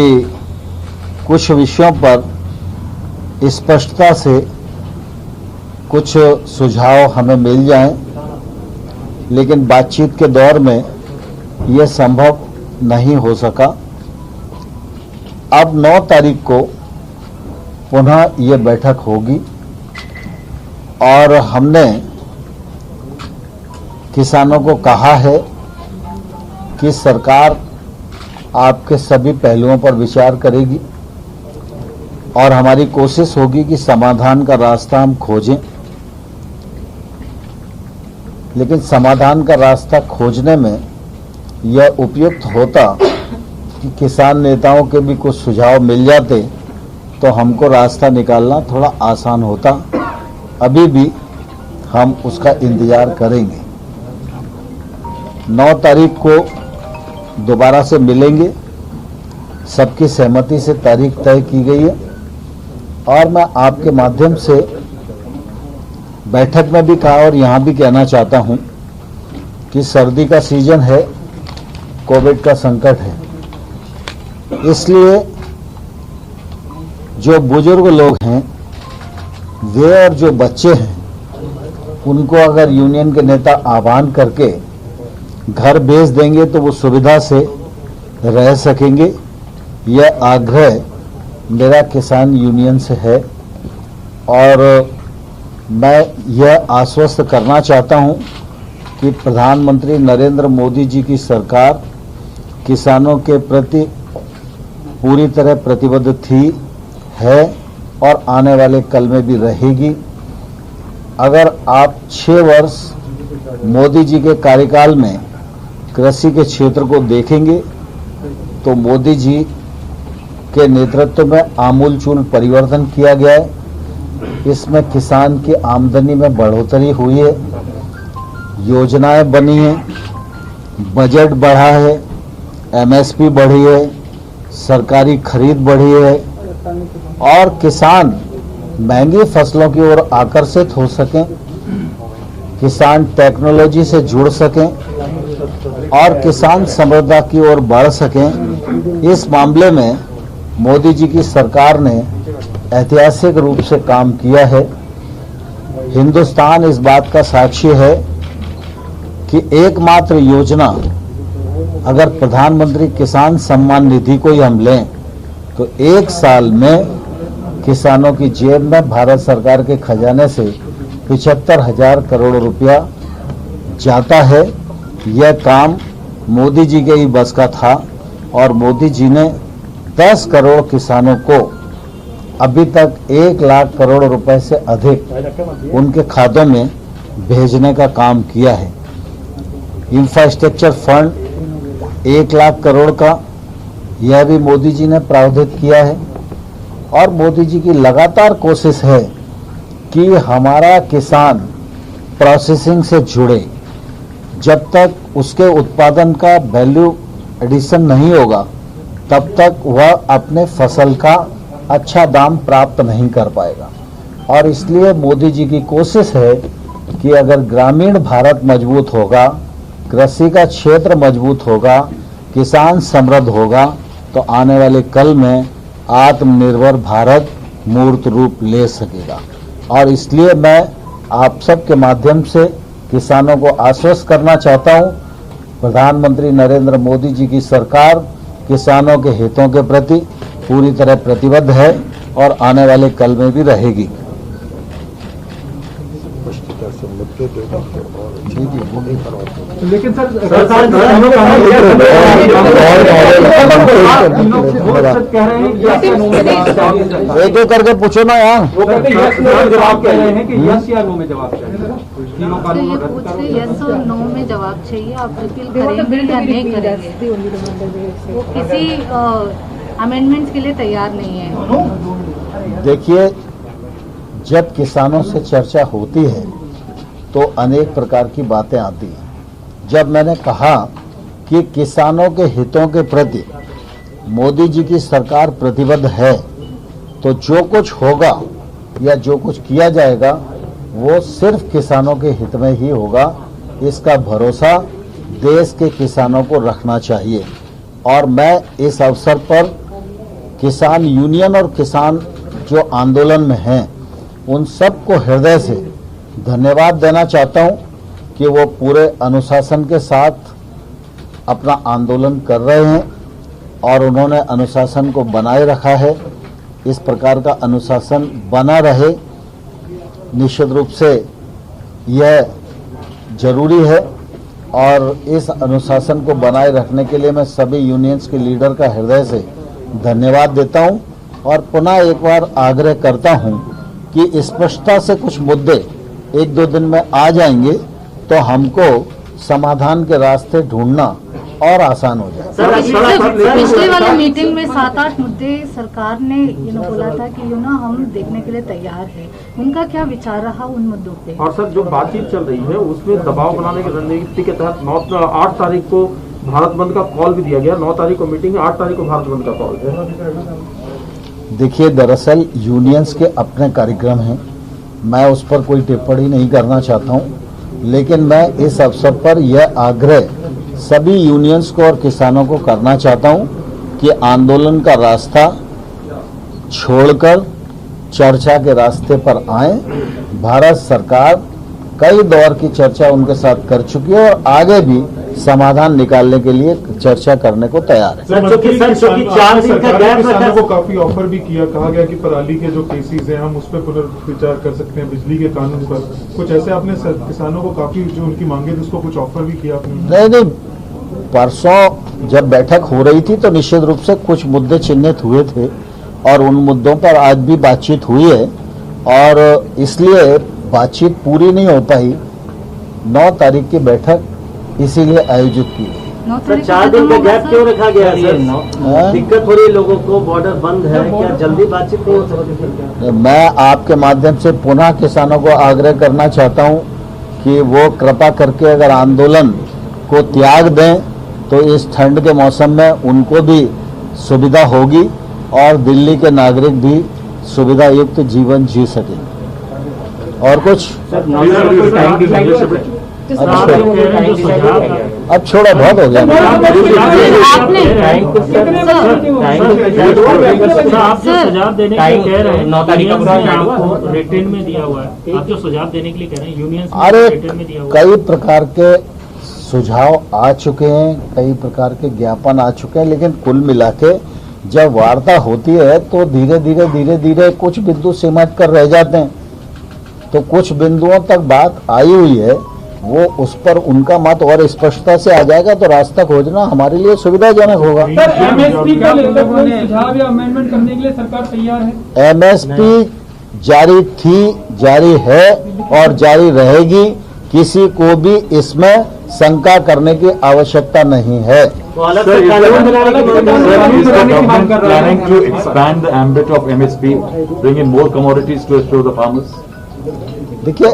कुछ विषयों पर स्पष्टता से कुछ सुझाव हमें मिल जाएं, लेकिन बातचीत के दौर में ये संभव नहीं हो सका। अब 9 तारीख को पुनः ये बैठक होगी और हमने किसानों को कहा है कि सरकार आपके सभी पहलुओं पर विचार करेगी और हमारी कोशिश होगी कि समाधान का रास्ता हम खोजें, लेकिन समाधान का रास्ता खोजने में यह उपयुक्त होता कि किसान नेताओं के भी कुछ सुझाव मिल जाते तो हमको रास्ता निकालना थोड़ा आसान होता। अभी भी हम उसका इंतजार करेंगे। 9 तारीख को दोबारा से मिलेंगे, सबकी सहमति से तारीख तय की गई है और मैं आपके माध्यम से बैठक में भी कहा और यहाँ भी कहना चाहता हूँ कि सर्दी का सीजन है, कोविड का संकट है, इसलिए जो बुजुर्ग लोग हैं वे और जो बच्चे हैं उनको अगर यूनियन के नेता आह्वान करके घर भेज देंगे तो वो सुविधा से रह सकेंगे। यह आग्रह मेरा किसान यूनियन से है और मैं यह आश्वस्त करना चाहता हूं कि प्रधानमंत्री नरेंद्र मोदी जी की सरकार किसानों के प्रति पूरी तरह प्रतिबद्ध थी, है और आने वाले कल में भी रहेगी। अगर आप 6 वर्ष मोदी जी के कार्यकाल में कृषि के क्षेत्र को देखेंगे तो मोदी जी के नेतृत्व में आमूलचूल परिवर्तन किया गया है। इसमें किसान की आमदनी में बढ़ोतरी हुई है, योजनाएं बनी हैं, बजट बढ़ा है, एमएसपी बढ़ी है, सरकारी खरीद बढ़ी है और किसान महंगी फसलों की ओर आकर्षित हो सकें, किसान टेक्नोलॉजी से जुड़ सकें और किसान समृद्धि की ओर बढ़ सकें। इस मामले में मोदी जी की सरकार ने ऐतिहासिक रूप से काम किया है। हिंदुस्तान इस बात का साक्षी है कि एकमात्र योजना अगर प्रधानमंत्री किसान सम्मान निधि को ही हम लें तो 1 साल में किसानों की जेब में भारत सरकार के खजाने से 75,000 करोड़ रुपया जाता है। यह काम मोदी जी के ही बस का था और मोदी जी ने 10 करोड़ किसानों को अभी तक 1 लाख करोड़ रुपए से अधिक उनके खातों में भेजने का काम किया है। इंफ्रास्ट्रक्चर फंड 1 लाख करोड़ का यह भी मोदी जी ने प्रावधान किया है और मोदी जी की लगातार कोशिश है कि हमारा किसान प्रोसेसिंग से जुड़े। जब तक उसके उत्पादन का वैल्यू एडिशन नहीं होगा तब तक वह अपने फसल का अच्छा दाम प्राप्त नहीं कर पाएगा और इसलिए मोदी जी की कोशिश है कि अगर ग्रामीण भारत मजबूत होगा, कृषि का क्षेत्र मजबूत होगा, किसान समृद्ध होगा तो आने वाले कल में आत्मनिर्भर भारत मूर्त रूप ले सकेगा। और इसलिए मैं आप सबके माध्यम से किसानों को आश्वस्त करना चाहता हूं, प्रधानमंत्री नरेंद्र मोदी जी की सरकार किसानों के हितों के प्रति पूरी तरह प्रतिबद्ध है और आने वाले कल में भी रहेगी। लेकिन सर एक एक करके पूछो ना यार। वो कहते हैं जवाब कह रहे हैं कि यस या नो में जवाब चाहिए। तीनों कानून यस और नो में जवाब चाहिए। आप अपील करेंगे या नहीं करेंगे? वो किसी अमेंडमेंट्स के लिए तैयार नहीं है। देखिए, जब किसानों से चर्चा होती है तो अनेक प्रकार की बातें आती हैं। जब मैंने कहा कि किसानों के हितों के प्रति मोदी जी की सरकार प्रतिबद्ध है तो जो कुछ होगा या जो कुछ किया जाएगा वो सिर्फ किसानों के हित में ही होगा। इसका भरोसा देश के किसानों को रखना चाहिए और मैं इस अवसर पर किसान यूनियन और किसान जो आंदोलन में हैं उन सबको हृदय से धन्यवाद देना चाहता हूं कि वो पूरे अनुशासन के साथ अपना आंदोलन कर रहे हैं और उन्होंने अनुशासन को बनाए रखा है। इस प्रकार का अनुशासन बना रहे, निश्चित रूप से यह जरूरी है और इस अनुशासन को बनाए रखने के लिए मैं सभी यूनियंस के लीडर का हृदय से धन्यवाद देता हूं और पुनः एक बार आग्रह करता हूं कि स्पष्टता से कुछ मुद्दे 1-2 दिन में आ जाएंगे तो हमको समाधान के रास्ते ढूंढना और आसान हो जाए। पिछले वाले मीटिंग में 7-8 मुद्दे सरकार ने बोला था कि हम देखने के लिए तैयार है, उनका क्या विचार रहा उन मुद्दों पे? और सर, जो बातचीत चल रही है उसमें दबाव बनाने की रणनीति के तहत 8 तारीख को भारत बंद का कॉल भी दिया गया। 9 तारीख को मीटिंग है, 8 तारीख को भारत बंद का कॉल है। देखिए, दरअसल यूनियंस के अपने कार्यक्रम हैं, मैं उस पर कोई टिप्पणी नहीं करना चाहता हूं, लेकिन मैं इस अवसर पर यह आग्रह सभी यूनियंस को और किसानों को करना चाहता हूं कि आंदोलन का रास्ता छोड़कर चर्चा के रास्ते पर आए। भारत सरकार कई दौर की चर्चा उनके साथ कर चुकी है और आगे भी समाधान निकालने के लिए चर्चा करने को तैयार है। किसानों को काफी ऑफर भी किया, कहा गया कि पराली के जो केसेस हैं हम उस पर पुनर्विचार कर सकते हैं, बिजली के कानून पर कुछ ऐसे आपने किसानों को काफी जो उनकी मांगे थी उसको कुछ ऑफर भी किया आपने? नहीं, परसों जब बैठक हो रही थी तो निश्चित रूप से कुछ मुद्दे चिन्हित हुए थे और उन मुद्दों पर आज भी बातचीत हुई है और इसलिए बातचीत पूरी नहीं हो पाई। 9 तारीख की बैठक इसीलिए आयोजित की। 4 दिन का गैप क्यों रखा गया है? दिक्कत हो रही है लोगों को, बॉर्डर बंद है, क्या जल्दी बातचीत नहीं हो सकती? मैं आपके माध्यम से पुनः किसानों को आग्रह करना चाहता हूं कि वो कृपा करके अगर आंदोलन को त्याग दें तो इस ठंड के मौसम में उनको भी सुविधा होगी और दिल्ली के नागरिक भी सुविधा युक्त जीवन जी सकेंगे। और कुछ अब छोड़ा बहुत हो गया। आप जो सुझाव देने के लिए कह रहे हैं 9 तारीख को रिटर्न में दिया हुआ है, आप जो सुझाव देने के लिए कह रहे हैं यूनियन अरे रिटर्न में दिया हुआ है। कई प्रकार के सुझाव आ चुके हैं, कई प्रकार के ज्ञापन आ चुके हैं, लेकिन कुल मिला के जब वार्ता होती है तो धीरे धीरे कुछ बिंदु सिमट कर रह जाते हैं। तो कुछ बिंदुओं तक बात आई हुई है, वो उस पर उनका मत और स्पष्टता से आ जाएगा तो रास्ता खोजना हमारे लिए सुविधाजनक होगा। एमएसपी का सुझाव या अमेंडमेंट करने के लिए सरकार तैयार है? एमएसपी जारी थी, जारी है और जारी रहेगी। किसी को भी इसमें शंका करने की आवश्यकता नहीं है। Planning to expand the ambit of MSP, bring in more commodities to assure the farmers. देखिए,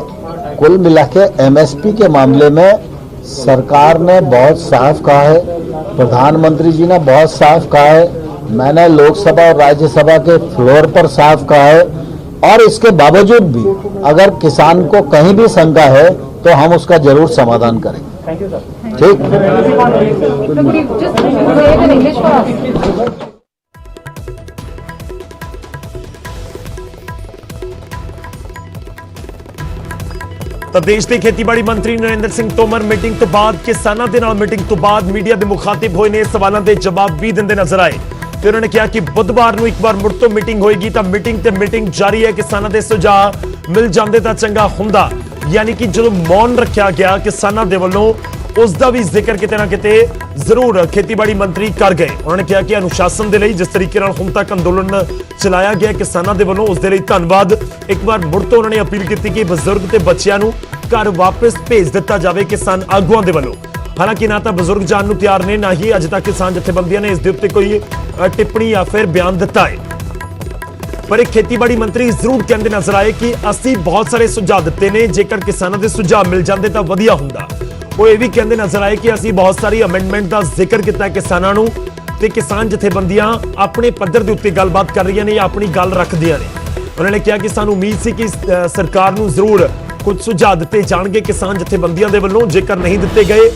कुल मिला के एमएसपी के मामले में सरकार ने बहुत साफ कहा है, प्रधानमंत्री जी ने बहुत साफ कहा है, मैंने लोकसभा और राज्यसभा के फ्लोर पर साफ कहा है और इसके बावजूद भी अगर किसान को कहीं भी शंका है तो हम उसका जरूर समाधान करेंगे। Thank you sir. ठीक। ਤਾਂ ਦੇਸ਼ ਦੇ ਖੇਤੀਬਾੜੀ ਮੰਤਰੀ ਨਰਿੰਦਰ ਸਿੰਘ ਤੋਮਰ ਮੀਟਿੰਗ ਤੋਂ ਬਾਅਦ ਕਿਸਾਨਾਂ ਦੇ ਨਾਲ ਮੀਟਿੰਗ ਤੋਂ ਬਾਅਦ ਮੀਡੀਆ ਦੇ ਮੁਖਾਤਿਬ ਹੋਏ ਨੇ, ਸਵਾਲਾਂ ਦੇ ਜਵਾਬ ਵੀ ਦਿੰਦੇ ਨਜ਼ਰ ਆਏ ਤੇ ਉਹਨਾਂ ਨੇ ਕਿਹਾ ਕਿ ਬੁੱਧਵਾਰ ਨੂੰ ਇੱਕ ਵਾਰ ਮੁੜ ਤੋਂ ਮੀਟਿੰਗ ਹੋਏਗੀ ਤਾਂ ਮੀਟਿੰਗ ਤੇ ਮੀਟਿੰਗ ਜਾਰੀ ਹੈ। ਕਿਸਾਨਾਂ ਦੇ ਸੁਝਾਅ ਮਿਲ ਜਾਂਦੇ ਤਾਂ ਚੰਗਾ ਹੁੰਦਾ, ਯਾਨੀ ਕਿ ਜਦੋਂ ਮੌਨ ਰੱਖਿਆ ਗਿਆ ਕਿਸਾਨਾਂ ਦੇ ਵੱਲੋਂ ਉਸ ਦਾ ਵੀ ਜ਼ਿਕਰ ਕਿਤੇ ਨਾ ਕਿਤੇ ਜ਼ਰੂਰ ਖੇਤੀਬਾੜੀ ਮੰਤਰੀ ਕਰ ਗਏ। ਉਹਨਾਂ ਨੇ ਕਿਹਾ ਕਿ ਅਨੁਸ਼ਾਸਨ ਦੇ ਲਈ ਜਿਸ ਤਰੀਕੇ ਨਾਲ ਹੁਣ ਤੱਕ ਅੰਦੋਲਨ ਚਲਾਇਆ ਗਿਆ ਕਿਸਾਨਾਂ ਦੇ ਵੱਲੋਂ ਉਸ ਦੇ ਲਈ ਧੰਨਵਾਦ। ਇੱਕ ਵਾਰ ਮੁੜ ਤੋਂ ਉਹਨਾਂ ਨੇ ਅਪੀਲ ਕੀਤੀ ਕਿ ਬਜ਼ੁਰਗ ਤੇ ਬੱਚਿਆਂ ਨੂੰ ਘਰ ਵਾਪਸ ਭੇਜ ਦਿੱਤਾ ਜਾਵੇ ਕਿਸਾਨ ਆਗੂਆਂ ਦੇ ਵੱਲੋਂ। ਹਾਲਾਂਕਿ ਨਾ ਤਾਂ ਬਜ਼ੁਰਗ ਜਾਣ ਨੂੰ ਤਿਆਰ ਨੇ, ਨਾ ਹੀ ਅੱਜ ਤੱਕ ਕਿਸਾਨ ਜਥੇਬੰਦੀਆਂ ਨੇ ਇਸ ਦੇ ਉੱਤੇ ਕੋਈ ਟਿੱਪਣੀ ਜਾਂ ਫਿਰ ਬਿਆਨ ਦਿੱਤਾ ਹੈ। ਪਰ ਇੱਕ ਖੇਤੀਬਾੜੀ ਮੰਤਰੀ ਜ਼ਰੂਰ ਕਹਿੰਦੇ ਨਜ਼ਰ ਆਏ ਕਿ ਅਸੀਂ ਬਹੁਤ ਸਾਰੇ ਸੁਝਾਅ ਦਿੱਤੇ ਨੇ, ਜੇਕਰ ਕਿਸਾਨਾਂ ਦੇ ਸੁਝਾਅ ਮਿਲ ਜਾਂਦੇ ਤਾਂ ਵਧੀਆ ਹੁੰਦਾ। ਉਹ ਇਹ ਵੀ ਕਹਿੰਦੇ ਨਜ਼ਰ ਆਏ ਕਿ ਅਸੀਂ ਬਹੁਤ ਸਾਰੀ ਅਮੈਂਡਮੈਂਟ ਦਾ ਜ਼ਿਕਰ ਕੀਤਾ ਕਿਸਾਨਾਂ ਨੂੰ ਤੇ ਕਿਸਾਨ ਜਥੇਬੰਦੀਆਂ ਆਪਣੇ ਪੱਧਰ ਦੇ ਉੱਤੇ ਗੱਲਬਾਤ ਕਰ ਰਹੀਆਂ ਨੇ ਜਾਂ ਆਪਣੀ ਗੱਲ ਰੱਖਦੀਆਂ ਨੇ। ਉਹਨਾਂ ਨੇ ਕਿਹਾ ਕਿ ਸਾਨੂੰ ਉਮੀਦ ਸੀ ਕਿ ਸਰਕਾਰ ਨੂੰ ਜ਼ਰੂਰ ਕੁਝ ਸੁਝਾਅ ਦਿੱਤੇ ਜਾਣਗੇ ਕਿਸਾਨ ਜਥੇਬੰਦੀਆਂ ਦੇ ਵੱਲੋਂ, ਜੇਕਰ ਨਹੀਂ ਦਿੱਤੇ ਗਏ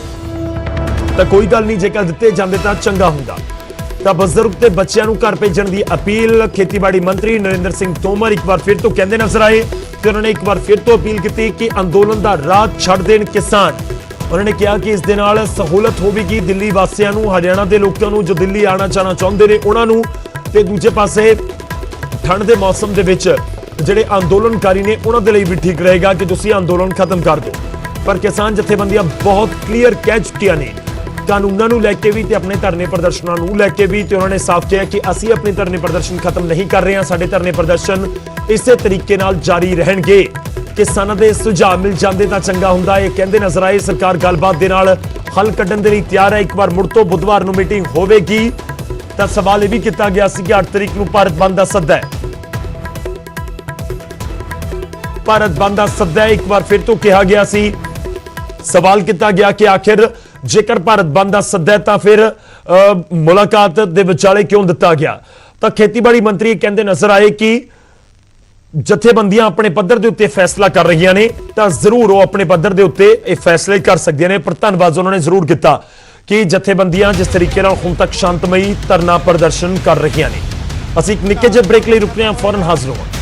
ਤਾਂ ਕੋਈ ਗੱਲ ਨਹੀਂ, ਜੇਕਰ ਦਿੱਤੇ ਜਾਂਦੇ ਤਾਂ ਚੰਗਾ ਹੁੰਦਾ। ਤਾਂ ਬਜ਼ੁਰਗ ਤੇ ਬੱਚਿਆਂ ਨੂੰ ਘਰ ਭੇਜਣ ਦੀ ਅਪੀਲ ਖੇਤੀਬਾੜੀ ਮੰਤਰੀ ਨਰਿੰਦਰ ਸਿੰਘ ਤੋਮਰ ਇੱਕ ਵਾਰ ਫਿਰ ਤੋਂ ਕਹਿੰਦੇ ਨਜ਼ਰ ਆਏ ਤੇ ਉਹਨਾਂ ਨੇ ਇੱਕ ਵਾਰ ਫਿਰ ਤੋਂ ਅਪੀਲ ਕੀਤੀ ਕਿ ਅੰਦੋਲਨ ਦਾ ਰਾਹ ਛੱਡ ਦੇਣ ਕਿਸਾਨ। ਉਹਨਾਂ ਨੇ ਕਿਹਾ ਕਿ ਇਸ ਦੇ ਨਾਲ ਸਹੂਲਤ ਹੋਵੇਗੀ ਦਿੱਲੀ ਵਾਸੀਆਂ ਨੂੰ, ਹਰਿਆਣਾ ਦੇ ਲੋਕਾਂ ਨੂੰ ਜੋ ਦਿੱਲੀ ਆਣਾ ਜਾਣਾ ਚਾਹੁੰਦੇ ਨੇ ਉਹਨਾਂ ਨੂੰ, ਤੇ ਦੂਜੇ ਪਾਸੇ ਠੰਡ ਦੇ ਮੌਸਮ ਦੇ ਵਿੱਚ ਜਿਹੜੇ ਅੰਦੋਲਨਕਾਰੀ ਨੇ ਉਹਨਾਂ ਦੇ ਲਈ ਵੀ ਠੀਕ ਰਹੇਗਾ ਕਿ ਤੁਸੀਂ ਅੰਦੋਲਨ ਖਤਮ ਕਰ ਦਿਓ। ਪਰ ਕਿਸਾਨ ਜਥੇਬੰਦੀਆਂ ਬਹੁਤ ਕਲੀਅਰ ਕਹਿ ਚੁੱਕੀਆਂ ਨੇ ਕਾਨੂੰਨਾਂ ਨੂੰ ਲੈ ਕੇ ਵੀ ਤੇ ਆਪਣੇ ਧਰਨੇ ਪ੍ਰਦਰਸ਼ਨਾਂ ਨੂੰ ਲੈ ਕੇ ਵੀ, ਤੇ ਉਹਨਾਂ ਨੇ ਸਾਫ਼ ਕਿਹਾ ਕਿ ਅਸੀਂ ਆਪਣੇ ਧਰਨੇ ਪ੍ਰਦਰਸ਼ਨ ਖਤਮ ਨਹੀਂ ਕਰ ਰਹੇ ਹਾਂ, ਸਾਡੇ ਧਰਨੇ ਪ੍ਰਦਰਸ਼ਨ ਇਸੇ ਤਰੀਕੇ ਨਾਲ ਜਾਰੀ ਰਹਿਣਗੇ। ਕਿਸਾਨਾਂ ਦੇ ਸੁਝਾਅ ਮਿਲ ਜਾਂਦੇ ਤਾਂ ਚੰਗਾ ਹੁੰਦਾ, ਇਹ ਕਹਿੰਦੇ ਨਜ਼ਰ ਆਏ। ਸਰਕਾਰ ਗੱਲਬਾਤ ਦੇ ਨਾਲ ਹੱਲ ਕੱਢਣ ਦੇ ਲਈ ਤਿਆਰ ਹੈ। ਇੱਕ ਵਾਰ ਮੁੜ ਤੋਂ ਬੁੱਧਵਾਰ ਨੂੰ ਮੀਟਿੰਗ ਹੋਵੇਗੀ ਤਾਂ ਸਵਾਲ ਇਹ ਵੀ ਕੀਤਾ ਗਿਆ ਸੀ ਕਿ 8 ਤਰੀਕ ਨੂੰ ਭਾਰਤ ਬੰਦ ਦਾ ਸੱਦਾ ਹੈ। ਭਾਰਤ ਬੰਦ ਦਾ ਸੱਦਾ ਹੈ, ਇੱਕ ਵਾਰ ਫਿਰ ਤੋਂ ਕਿਹਾ ਗਿਆ ਸੀ। ਸਵਾਲ ਕੀਤਾ ਗਿਆ ਕਿ ਆਖਿਰ ਜੇਕਰ ਭਾਰਤ ਬੰਦ ਦਾ ਸੱਦਾ ਹੈ ਤਾਂ ਫਿਰ ਮੁਲਾਕਾਤ ਦੇ ਵਿਚਾਲੇ ਕਿਉਂ ਦਿੱਤਾ ਗਿਆ। ਤਾਂ ਖੇਤੀਬਾੜੀ ਮੰਤਰੀ ਕਹਿੰਦੇ ਨਜ਼ਰ ਆਏ ਕਿ ਜਥੇਬੰਦੀਆਂ ਆਪਣੇ ਪੱਧਰ ਦੇ ਉੱਤੇ ਫੈਸਲਾ ਕਰ ਰਹੀਆਂ ਨੇ ਤਾਂ ਜ਼ਰੂਰ ਉਹ ਆਪਣੇ ਪੱਧਰ ਦੇ ਉੱਤੇ ਇਹ ਫੈਸਲੇ ਕਰ ਸਕਦੀਆਂ ਨੇ। ਪਰ ਧੰਨਵਾਦ ਉਹਨਾਂ ਨੇ ਜ਼ਰੂਰ ਕੀਤਾ ਕਿ ਜਥੇਬੰਦੀਆਂ ਜਿਸ ਤਰੀਕੇ ਨਾਲ ਹੁਣ ਤੱਕ ਸ਼ਾਂਤਮਈ ਧਰਨਾ ਪ੍ਰਦਰਸ਼ਨ ਕਰ ਰਹੀਆਂ ਨੇ। ਅਸੀਂ ਇੱਕ ਨਿੱਕੇ ਜਿਹੇ ਬ੍ਰੇਕ ਲਈ ਰੁਕਦੇ ਹਾਂ, ਫੌਰਨ ਹਾਜ਼ਰ ਹੋਵਾਂਗੇ।